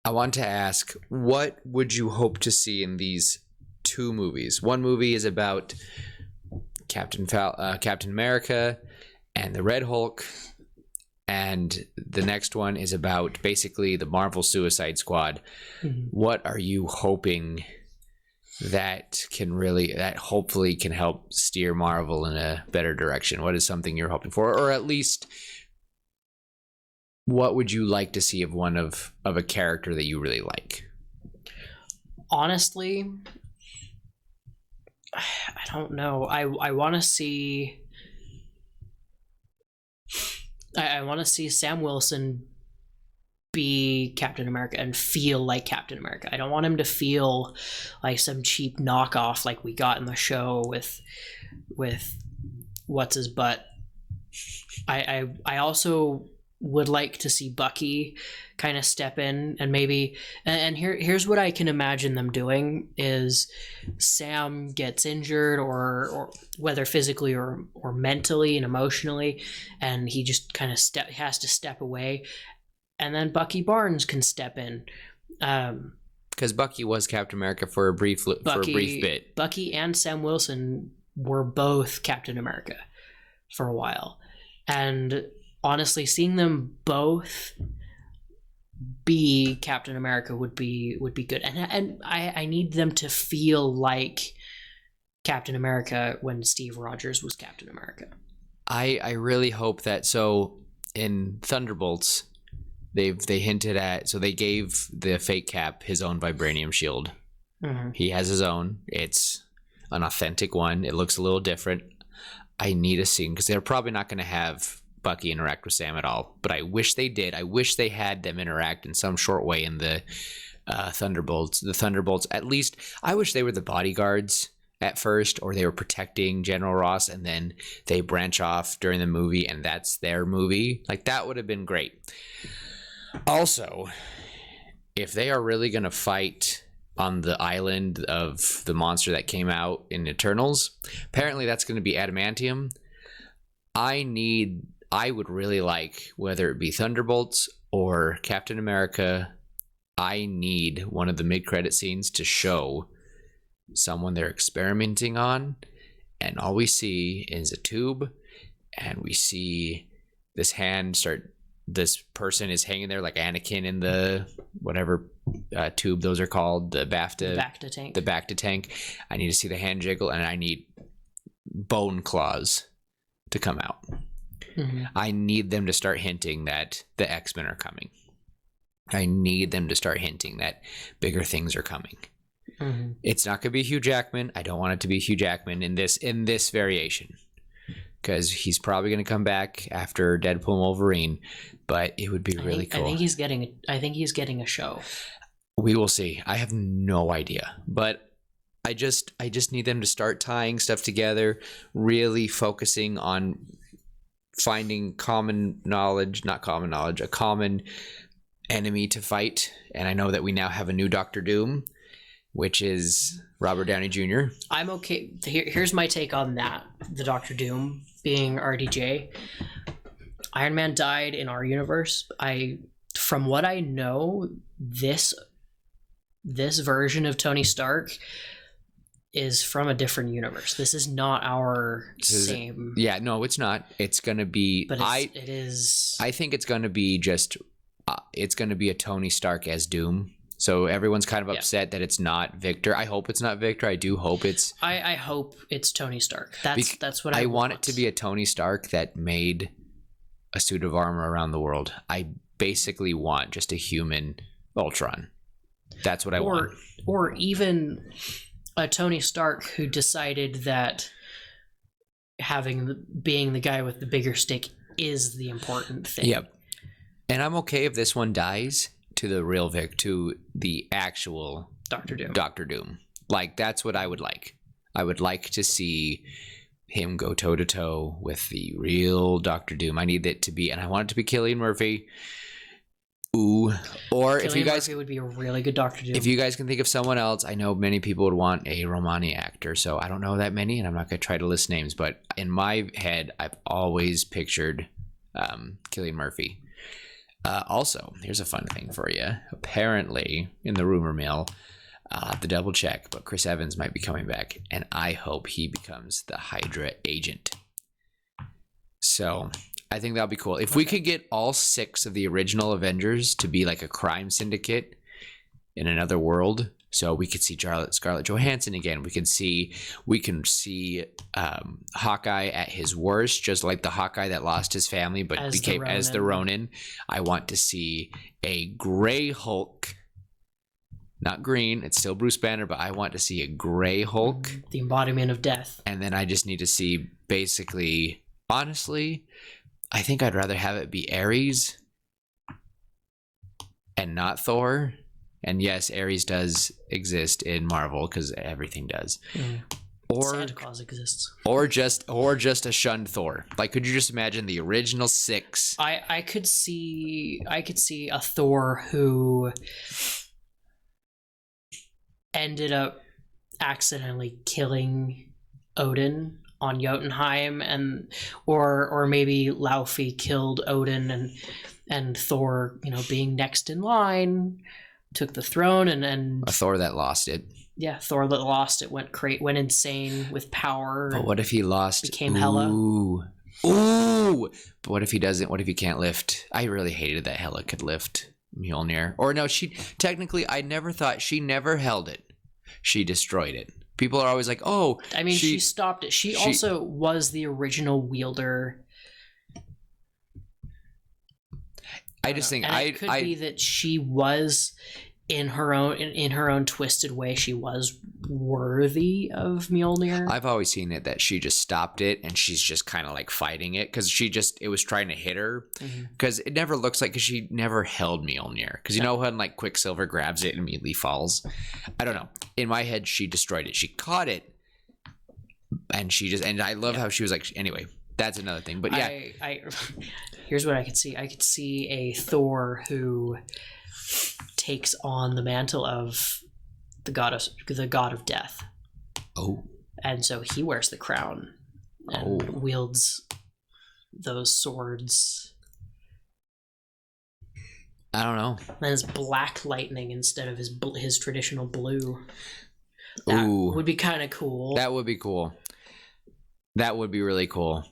I want to ask, what would you hope to see in these two movies? One movie is about Captain America and the Red Hulk, and the next one is about basically the Marvel Suicide Squad. Mm-hmm. What are you hoping that hopefully can help steer Marvel in a better direction? What is something you're hoping for, or at least what would you like to see of one of a character that you really like? Honestly, I don't know. I want to see. I want to see Sam Wilson be Captain America and feel like Captain America. I don't want him to feel like some cheap knockoff like we got in the show with what's his butt. I also would like to see Bucky kind of step in and maybe and here's what I can imagine them doing is Sam gets injured or whether physically or mentally and emotionally, and he just kind of has to step away, and then Bucky Barnes can step in. Because Bucky was Captain America for a brief bit. Bucky and Sam Wilson were both Captain America for a while, and honestly, seeing them both be Captain America would be good, and I need them to feel like Captain America when Steve Rogers was Captain America. I really hope that. So in Thunderbolts, they hinted at, so they gave the fake Cap his own vibranium shield. Mm-hmm. He has his own. It's an authentic one. It looks a little different. I need a scene because they're probably not going to have Bucky interact with Sam at all, but I wish they did. I wish they had them interact in some short way in the Thunderbolts. The Thunderbolts, at least, I wish they were the bodyguards at first, or they were protecting General Ross, and then they branch off during the movie, and that's their movie. Like, that would have been great. Also, if they are really going to fight on the island of the monster that came out in Eternals, apparently that's going to be adamantium. I would really like, whether it be Thunderbolts or Captain America, I need one of the mid-credit scenes to show someone they're experimenting on, and all we see is a tube, and we see this hand start, this person is hanging there like Anakin in the whatever tube those are called, the Bacta tank. I need to see the hand jiggle, and I need bone claws to come out. Mm-hmm. I need them to start hinting that the X-Men are coming. I need them to start hinting that bigger things are coming. Mm-hmm. It's not going to be Hugh Jackman. I don't want it to be Hugh Jackman in this variation, because he's probably going to come back after Deadpool and Wolverine. But it would be really cool. I think he's getting a show. We will see. I have no idea, but I just need them to start tying stuff together, really focusing on finding a common enemy to fight. And I know that we now have a new Doctor Doom, which is Robert Downey Jr. I'm okay. Here's my take on that. The Doctor Doom being RDJ. Iron Man died in our universe. From what I know, this version of Tony Stark is from a different universe. This is not our same. Yeah, no, it's not. It's going to be. But it is. I think it's going to be just. It's going to be a Tony Stark as Doom. So everyone's kind of upset that it's not Victor. I hope it's not Victor. I do hope it's. I hope it's Tony Stark. That's what I want it to be a Tony Stark that made a suit of armor around the world. I basically want just a human Ultron. That's what I want. Or even a Tony Stark who decided that being the guy with the bigger stick is the important thing. Yep. And I'm okay if this one dies to the real to the actual Doctor Doom. Like, that's what I would like. I would like to see him go toe to toe with the real Doctor Doom. I need it to be, and I want it to be Cillian Murphy. Ooh. Or if you guys, Murphy would be a really good Doctor Doom. If you guys can think of someone else, I know many people would want a Romani actor, so I don't know that many, and I'm not going to try to list names, but in my head, I've always pictured Cillian Murphy. Also, here's a fun thing for you. Apparently, in the rumor mill, I'll have to double check, but Chris Evans might be coming back, and I hope he becomes the Hydra agent. So I think that'll be cool. If we could get all 6 of the original Avengers to be like a crime syndicate in another world, So we could see Scarlett Johansson again. We can see Hawkeye at his worst, just like the Hawkeye that lost his family but became as the Ronin. I want to see a gray Hulk, not green. It's still Bruce Banner, but I want to see a gray Hulk, the embodiment of death. And then I just need to see, basically, honestly, I think I'd rather have it be Ares and not Thor. And yes, Ares does exist in Marvel because everything does. Or Santa Claus exists. Or just a shunned Thor. Like, could you just imagine the original 6? I could see a Thor who ended up accidentally killing Odin on Jotunheim, or maybe Laufey killed Odin, and Thor, being next in line, took the throne, and a Thor that lost it. Yeah, Thor that lost it went insane with power. But what if he lost? Became Hela. Ooh. But what if he doesn't? What if he can't lift? I really hated that Hela could lift Mjolnir. Or no, I never thought she never held it. She destroyed it. People are always like, oh. I mean, she stopped it. She also was the original wielder. I just think it could be that she was in her own twisted way. She was worthy of Mjolnir. I've always seen it that she just stopped it and she's just kind of like fighting it because it was trying to hit her, because it never looks like, because she never held Mjolnir, because when like Quicksilver grabs it and immediately falls. I don't know. In my head, she destroyed it. She caught it, and I love how she was like. Anyway, that's another thing. But yeah, here's what I could see. I could see a Thor who takes on the mantle of the god of death. Oh. And so he wears the crown and wields those swords. I don't know. And it's black lightning instead of his traditional blue. That would be kind of cool. That would be cool. That would be really cool.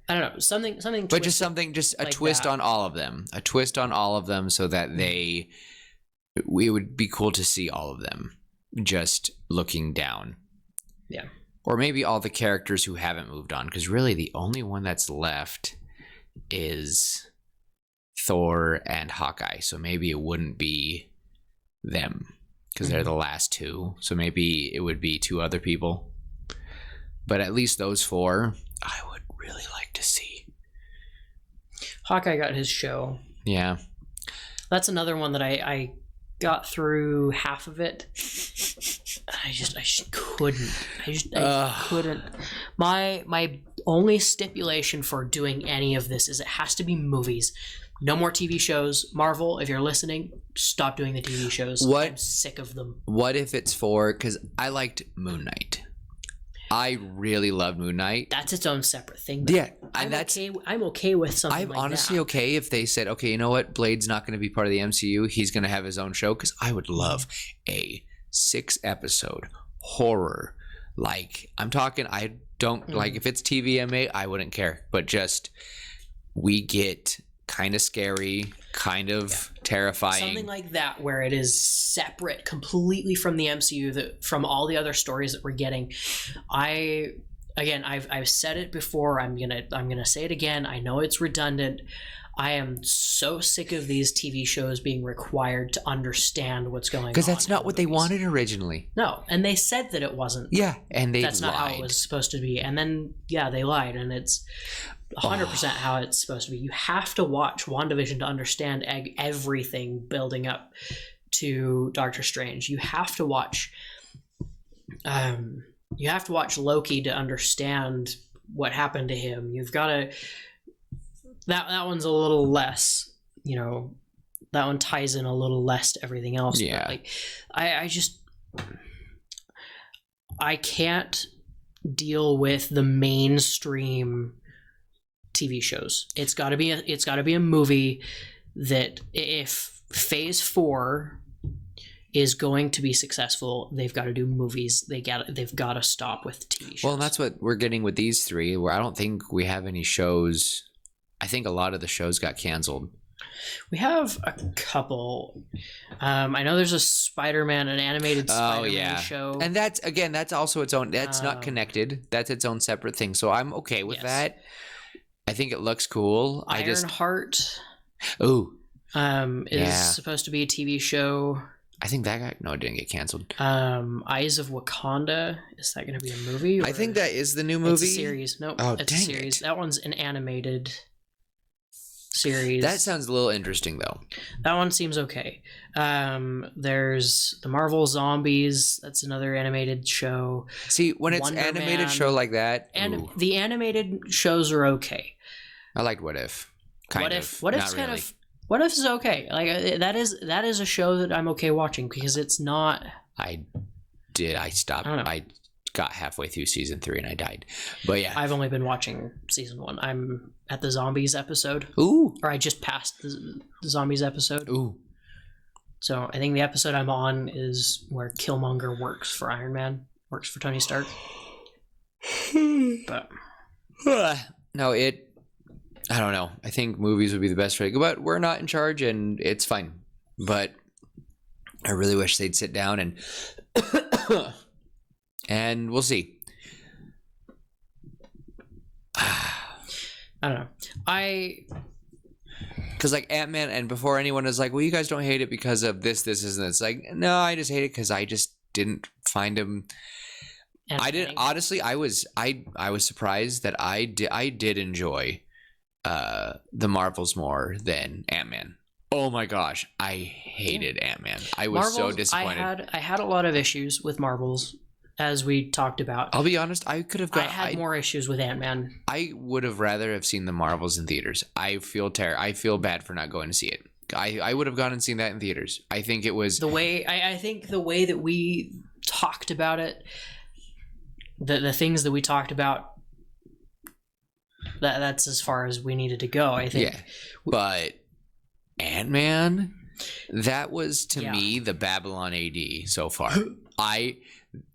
I don't know, something. But just a like twist that. On all of them. A twist on all of them, so that it would be cool to see all of them just looking down. Yeah. Or maybe all the characters who haven't moved on, because really the only one that's left is Thor and Hawkeye. So maybe it wouldn't be them, because they're the last 2. So maybe it would be 2 other people. But at least those 4, I would really like to see. Hawkeye got his show. Yeah. That's another one that I got through half of it. I just couldn't. I couldn't. My only stipulation for doing any of this is it has to be movies. No more TV shows. Marvel, if you're listening, stop doing the TV shows. I'm sick of them. What if it's because I liked Moon Knight. I really loved Moon Knight. That's its own separate thing. Yeah, and I'm okay with something like that. I'm honestly okay if they said, okay, you know what? Blade's not going to be part of the MCU. He's going to have his own show, because I would love a 6-episode horror. Like, I'm talking, I don't, like, if it's TVMA, I wouldn't care. But just, we get kind of scary, kind of terrifying. Something like that, where it is separate completely from the MCU, from all the other stories that we're getting. I've said it before. I'm gonna say it again. I know it's redundant. I am so sick of these TV shows being required to understand what's going on. Because that's not what they wanted originally. No, and they said that it wasn't. Yeah, and that's not how it was supposed to be. And then, they lied, and it's 100% how it's supposed to be. You have to watch WandaVision to understand everything building up to Doctor Strange. You have to watch Loki to understand what happened to him. You've got to. That one's a little less, that one ties in a little less to everything else. Yeah. But I can't deal with the mainstream TV shows. It's got to be a movie that, if Phase 4 is going to be successful, they've got to do movies. They've got to stop with TV shows. Well, and that's what we're getting with these 3, where I don't think we have any shows. I think a lot of the shows got canceled. We have a couple. I know there's a Spider-Man, an animated Spider-Man yeah. show. And that's also its own. That's not Um, connected. That's its own separate thing. So I'm okay with Yes. that. I think it looks cool. Ironheart Ooh, is Yeah. supposed to be a TV show. I think that got it didn't get canceled. Eyes of Wakanda, is that going to be a movie? I think that is the new movie. It's a series. No, Oh, it's a dang series. it. That one's an animated series. That sounds a little interesting though. That one seems okay. There's the Marvel Zombies. That's another animated show. See, when it's Wonder animated Man. show like that, And ooh, the animated shows are okay. I liked What If. What if? What if's Not kind really. of. What if is okay? Like that is a show that I'm okay watching because it's not. I stopped. I don't know. I got halfway through season 3 and I died. But yeah. I've only been watching season 1. I'm at the zombies episode, Ooh. or I just passed the zombies episode. Ooh. So I think the episode I'm on is where Killmonger works for Iron Man, works for Tony Stark. But No, I don't know. I think movies would be the best way to go, but we're not in charge and it's fine. But I really wish they'd sit down and and we'll see. I don't know. Because like Ant-Man, and before anyone is like, well, you guys don't hate it because of this, and this. It's like, no, I just hate it because I just didn't find him. I didn't. Honestly, I was surprised that I did enjoy the Marvels more than Ant-Man. Oh my gosh, I hated Ant-Man. I was so disappointed. I had a lot of issues with Marvels, as we talked about. I'll be honest, I could have I had more issues with Ant-Man. I would have rather have seen the Marvels in theaters. I feel bad for not going to see it. I would have gone and seen that in theaters. I think it was the way I think the way that we talked about it, the things that we talked about, that's as far as we needed to go. I think. Yeah, but Ant-Man, that was to me the Babylon AD so far.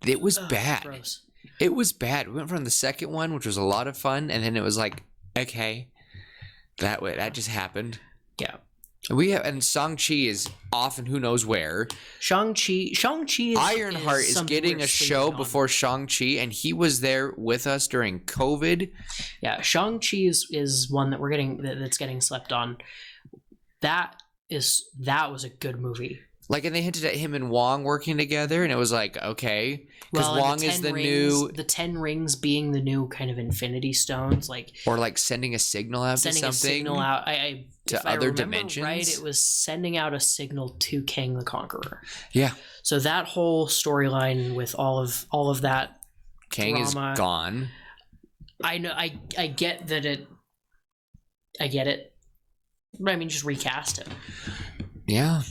It was bad. Gross. It was bad. We went from the second one, which was a lot of fun, and then it was like, okay, that just happened. Yeah. And Shang-Chi is off and who knows where. Shang-Chi Ironheart is getting we're a show sleeping on. before Shang-Chi, and he was there with us during COVID. Yeah, Shang-Chi is one that we're getting that's getting slept on. That was a good movie. Like, and they hinted at him and Wong working together, and it was like, okay, because Well, Wong is the new, the 10 rings being the new kind of Infinity Stones, like or like sending a signal out sending to a something. signal out. To if I other remember dimensions? right? It was sending out a signal to King the Conqueror. Yeah, So that whole storyline with all of that, Kang drama. is gone. I know, I get that I get it, but I mean, just recast him. Yeah.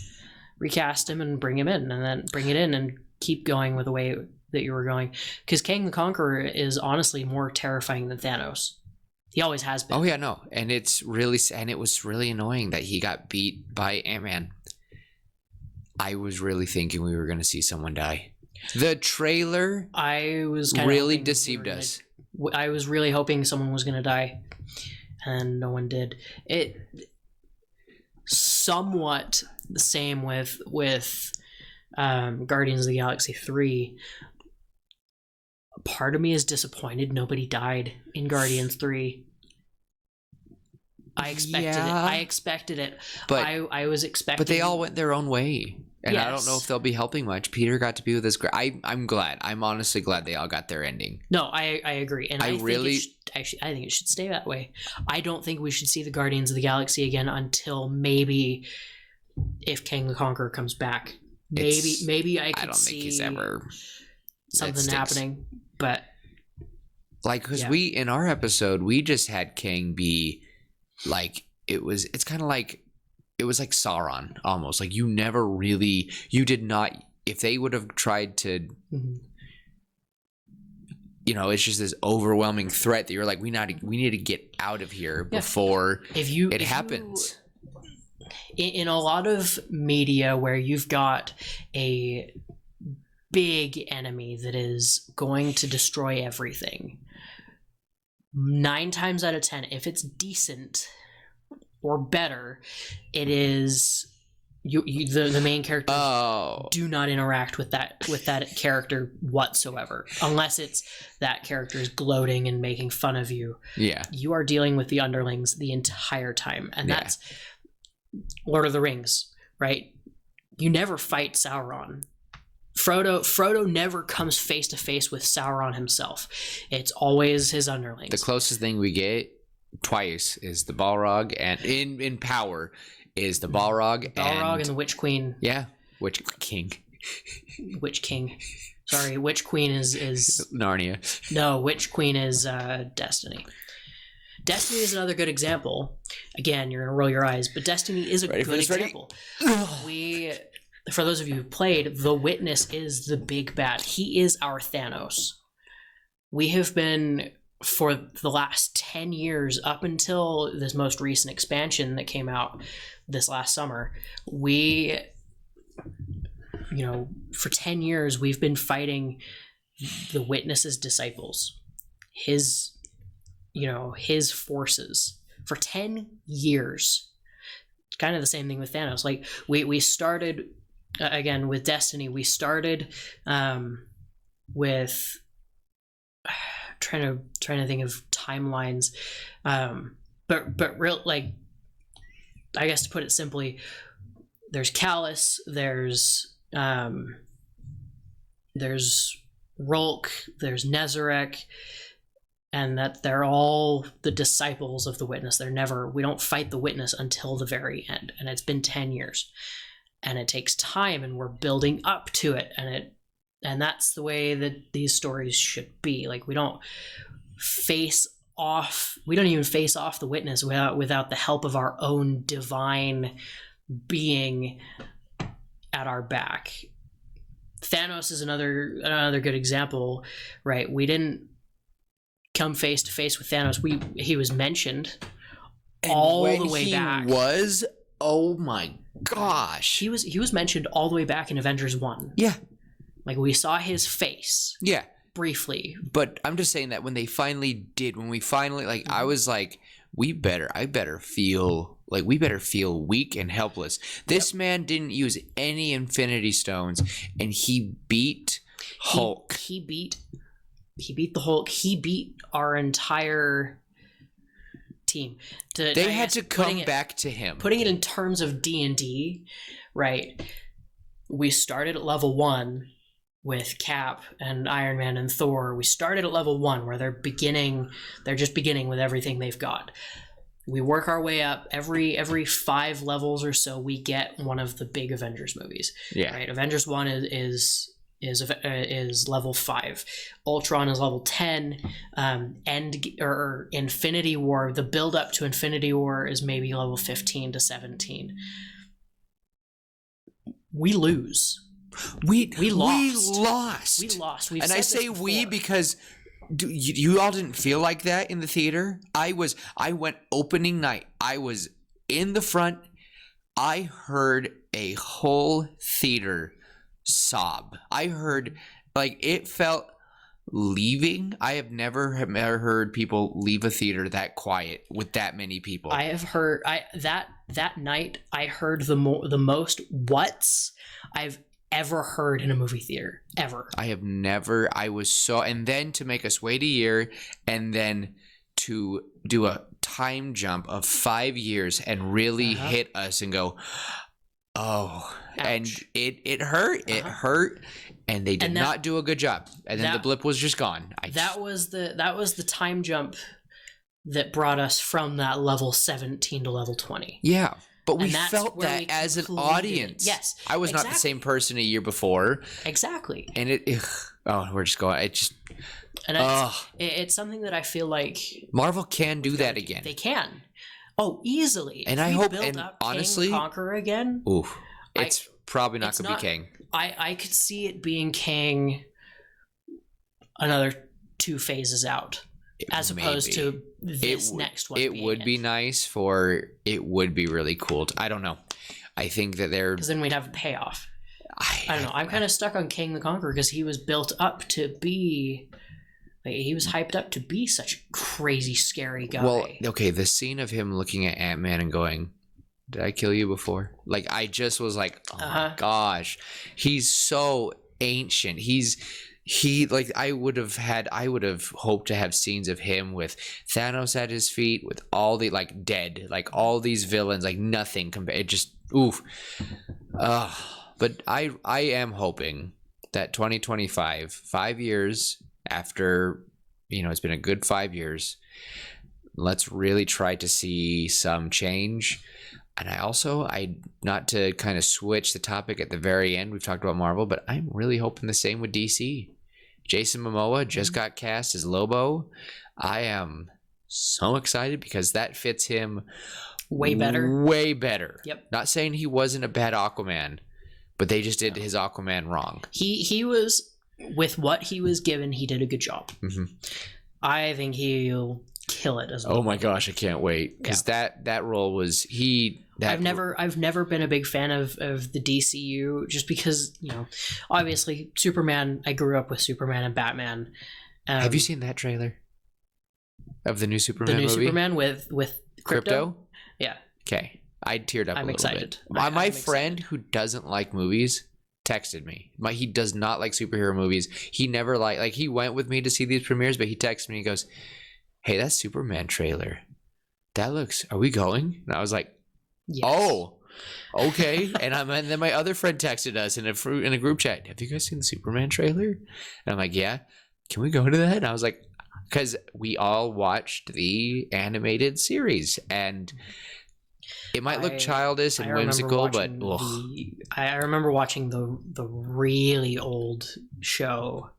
Recast him and bring him in, and then bring it in and keep going with the way that you were going. Because King the Conqueror is honestly more terrifying than Thanos. He always has been. Oh yeah, no, and it was really annoying that he got beat by Ant-Man. I was really thinking we were going to see someone die. The trailer I was kind really of deceived us. I was really hoping someone was going to die, and no one did. It somewhat the same with Guardians of the Galaxy 3. Part of me is disappointed nobody died in Guardians 3. I expected it. But I was expecting. But they all went their own way, and I don't Yes. know if they'll be helping much. Peter got to be with his. I'm glad. I'm honestly glad they all got their ending. No, I agree, and I really- think I think it should stay that way. I don't think we should see the Guardians of the Galaxy again until maybe if King the Conqueror comes back. Maybe I could I don't see think he's ever something sticks. happening, but like because Yeah. we in our episode we just had King be like it's kind of like it was like Sauron almost, like you did not, if they would have tried to it's just this overwhelming threat that you're like we need to get out of here before it happens. In a lot of media where you've got a big enemy that is going to destroy everything, 9 times out of 10, if it's decent or better, it is the main characters Oh. do not interact with that character whatsoever, unless it's that character is gloating and making fun of you. Yeah. You are dealing with the underlings the entire time, and that's Lord of the Rings, right? You never fight Sauron. Frodo never comes face to face with Sauron himself. It's always his underlings. The closest thing we get twice is the Balrog, and in power is the Balrog, and the Witch Queen. Yeah, Witch King. Witch King. Sorry, Witch Queen is Narnia. No, Witch Queen is Destiny. Destiny is another good example. Again, you're gonna roll your eyes, but Destiny is a good example. For those of you who played, the Witness is the big bad. He is our Thanos. We have been, for the last 10 years, up until this most recent expansion that came out this last summer, for 10 years, we've been fighting the Witness's disciples, his forces, for 10 years. It's kind of the same thing with Thanos. Like, we started... again, with Destiny, we started with trying to think of timelines, but real, like, I guess to put it simply, there's Callus, there's Rolk, there's Nezarec, and that they're all the disciples of the Witness. We don't fight the Witness until the very end, and it's been 10 years. And it takes time, and we're building up to it, and that's the way that these stories should be. Like, we don't even face off the Witness without the help of our own divine being at our back. Thanos is another good example, right? We didn't come face to face with Thanos. He was mentioned all the way back. Oh my gosh. He was mentioned all the way back in Avengers 1. Yeah. Like, we saw his face. Yeah. Briefly. But I'm just saying that when we finally, like, I was like, we better feel weak and helpless. This man didn't use any Infinity Stones, and he beat Hulk. He beat the Hulk. He beat our entire team. They had to come back to him. Putting it in terms of D&D, right? We started at level 1 with Cap and Iron Man and Thor. We started at level 1 where they're just beginning with everything they've got. We work our way up. Every 5 levels or so, we get one of the big Avengers movies. Yeah. Right. Avengers 1 is level 5. Ultron is level 10. Infinity War, the build up to Infinity War is maybe level 15 to 17. We lose. We lost. And I say we because you all didn't feel like that in the theater. I went opening night. I was in the front. I heard a whole theater sob. I heard, like, it felt leaving. I have never heard people leave a theater that quiet with that many people. I have heard that night I heard the most whats I've ever heard in a movie theater ever. And then to make us wait a year, and then to do a time jump of 5 years and really hit us and go, oh. Ouch. And it hurt. It hurt, and they did not do a good job. And then the blip was just gone. That was the time jump that brought us from that level 17 to level 20. Yeah. But we felt that as an audience. Yes. I was not the same person a year before. Exactly. And we're just going. It's something that I feel like Marvel can do that again. They can. Oh, easily. And I hope, and honestly, King Conqueror again. Oof. It's probably not going to be King. I could see it being King another 2 phases out. As opposed to this next one. It would be nice it would be really cool. I don't know. I think that because then we'd have a payoff. I don't know. I'm kind of stuck on King the Conqueror because he was built up to be... he was hyped up to be such a crazy, scary guy. Well, okay, the scene of him looking at Ant-Man and going, Did I kill you before? Like, I just was like, oh Uh-huh. my gosh, he's so ancient. He like I would have hoped to have scenes of him with Thanos at his feet, with all the like dead, like all these villains, like nothing compared. It just oof. But I am hoping that 2025, 5 years after, it's been a good 5 years. Let's really try to see some change. And I not to kind of switch the topic at the very end, we've talked about Marvel, but I'm really hoping the same with DC. Jason Momoa just got cast as Lobo. I am so excited because that fits him Way better. Way better. Yep. Not saying he wasn't a bad Aquaman, but they just did his Aquaman wrong. He was, with what he was given, he did a good job. Mm-hmm. I think he'll kill it as well. Oh my gosh, I can't wait, because that role was I've never been a big fan of the DCU, just because obviously Superman. I grew up with Superman and Batman. Have you seen that trailer of the new Superman? The new movie? Superman with Crypto? Yeah. Okay, I teared up. I'm excited. My friend who doesn't like movies texted me. He does not like superhero movies. He never like he went with me to see these premieres, but he texted me. He goes, "Hey, that Superman trailer. Are we going?" And I was like, yes. Oh, okay. and then my other friend texted us in a group chat. Have you guys seen the Superman trailer? And I'm like, yeah. Can we go to that? And I was like, because we all watched the animated series, and it might look childish and whimsical, but I remember watching the really old show,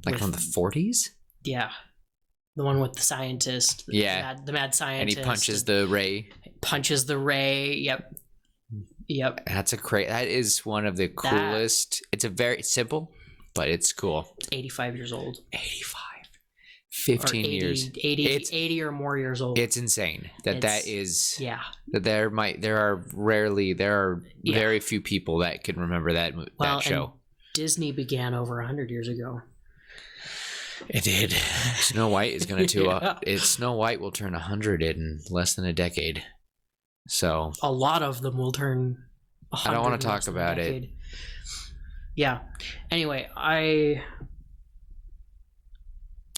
like from the 40s. Yeah. The one with the scientist. The mad scientist. And he punches the ray. Yep. That is one of the coolest. It's a very simple, but it's cool. It's 85 years old. 85. 15 or 80, years. 80 or more years old. It's insane that is. Yeah. That there are very few people that can remember that show. Disney began over 100 years ago. It did. Snow White is going to Snow White will turn 100 in less than a decade. So a lot of them will turn 100. I don't want to talk about it. Yeah. Anyway,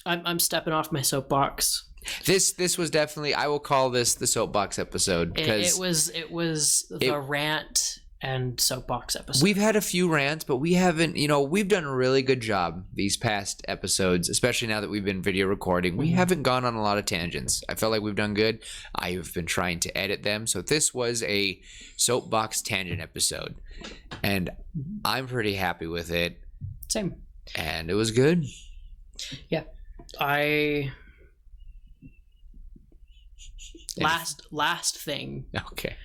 I'm stepping off my soapbox. This was definitely, I will call this the soapbox episode, because it was the rant and soapbox episode. We've had a few rants, but we haven't, we've done a really good job these past episodes, especially now that we've been video recording. We haven't gone on a lot of tangents. I felt like we've done good. I've been trying to edit them. So this was a soapbox tangent episode, and I'm pretty happy with it. Same. And it was good. Yeah. Last thing. Okay.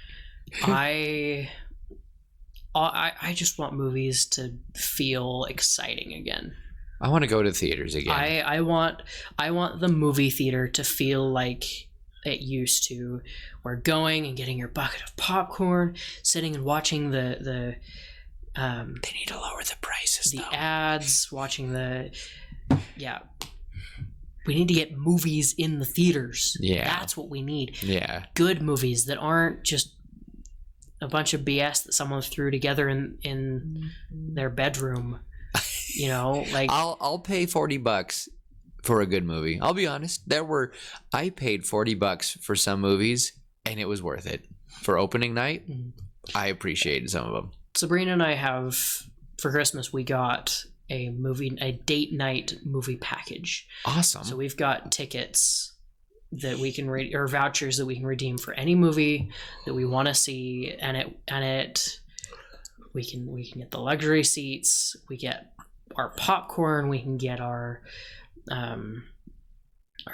I just want movies to feel exciting again. I want to go to theaters again. I want the movie theater to feel like it used to. We're going and getting your bucket of popcorn, sitting and watching the they need to lower the prices. The ads, watching we need to get movies in the theaters. Yeah. That's what we need. Yeah. Good movies that aren't just a bunch of BS that someone threw together in their bedroom. Like I'll pay $40 for a good movie. I'll be honest. I paid $40 for some movies, and it was worth it. For opening night, I appreciated some of them. Sabrina and I have, for Christmas, we got a date night movie package. Awesome. So we've got tickets that we can or vouchers that we can redeem for any movie that we want to see, and we can get the luxury seats, we get our popcorn, we can get our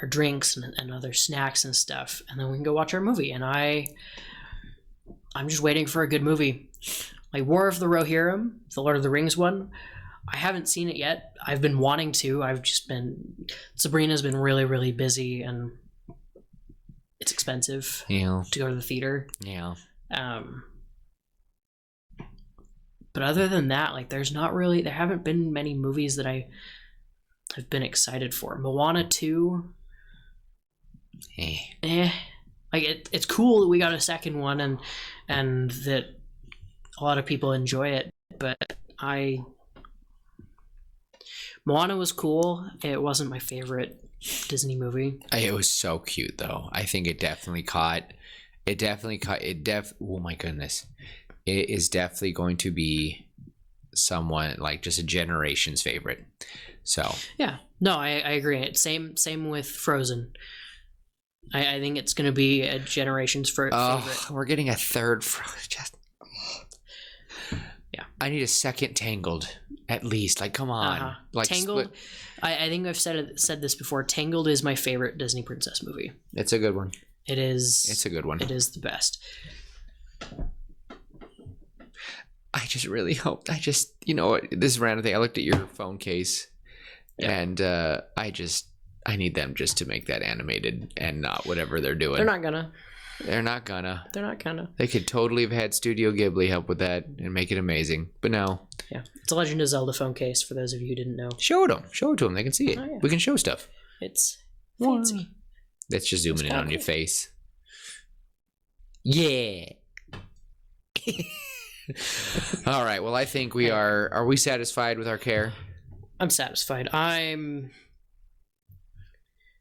drinks and other snacks and stuff, and then we can go watch our movie. And I'm just waiting for a good movie. Like War of the Rohirrim, the Lord of the Rings one. I haven't seen it yet. I've been wanting to. Sabrina's been really, really busy, and it's expensive to go to the theater. Yeah. But other than that, like there haven't been many movies that I have been excited for. Moana 2. Like it's cool that we got a second one and that a lot of people enjoy it, but Moana was cool. It wasn't my favorite Disney movie. It was so cute though. I think it definitely caught. Oh my goodness, it is definitely going to be someone like just a generation's favorite. So yeah, no, I agree. Same with Frozen. I think it's going to be a generation's favorite. We're getting a third. Yeah, I need a second Tangled at least. Like, come on, like Tangled. I think I've said this before. Tangled is my favorite Disney princess movie. It's a good one. It is. It's a good one. It is the best. I just really hope. You know what? This random thing. I looked at your phone case, and I need them just to make that animated and not whatever they're doing. They're not gonna. They could totally have had Studio Ghibli help with that and make it amazing, but no. Yeah, it's a Legend of Zelda phone case. For those of you who didn't know, show it to them. They can see it. Oh, yeah. We can show stuff. It's fancy. That's just zooming in on your face. Yeah. All right. Well, I think we are. Are we satisfied with our care? I'm satisfied.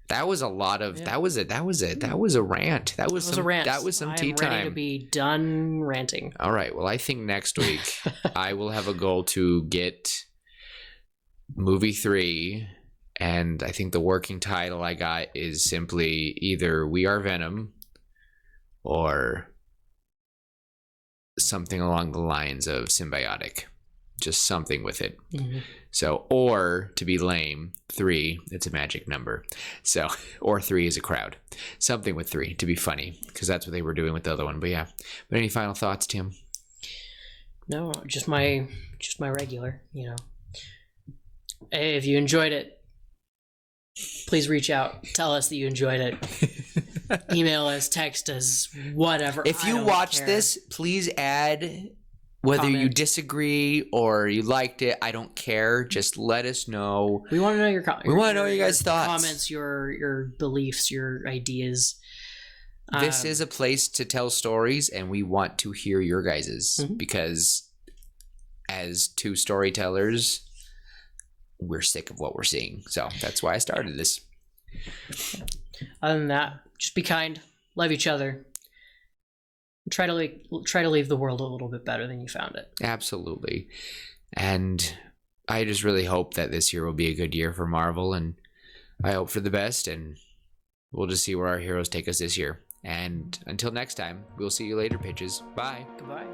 That was a lot of. Yeah. That was a rant. That was a rant. That was some tea time. I'm ready to be done ranting. All right. Well, I think next week I will have a goal to get movie 3, and I think the working title I got is simply either "We Are Venom" or something along the lines of symbiotic. Just something with it. Mm-hmm. So, or to be lame, 3, it's a magic number. So, or 3 is a crowd. Something with 3 to be funny, because that's what they were doing with the other one. But yeah. But any final thoughts, Tim? No, just my regular, you know. Hey, if you enjoyed it, please reach out. Tell us that you enjoyed it. Email us, text us, whatever. If you watch this, please add whether you disagree or you liked it. I don't care. Just let us know. We want to know your comments. We want to know your guys' thoughts. Comments, your beliefs, your ideas. This is a place to tell stories, and we want to hear your guys's, because as 2 storytellers, we're sick of what we're seeing. So that's why I started this. Other than that, just be kind, love each other. Try to leave the world a little bit better than you found it. Absolutely. And I just really hope that this year will be a good year for Marvel, and I hope for the best, and we'll just see where our heroes take us this year. And until next time, we'll see you later, pitches. Bye. Goodbye.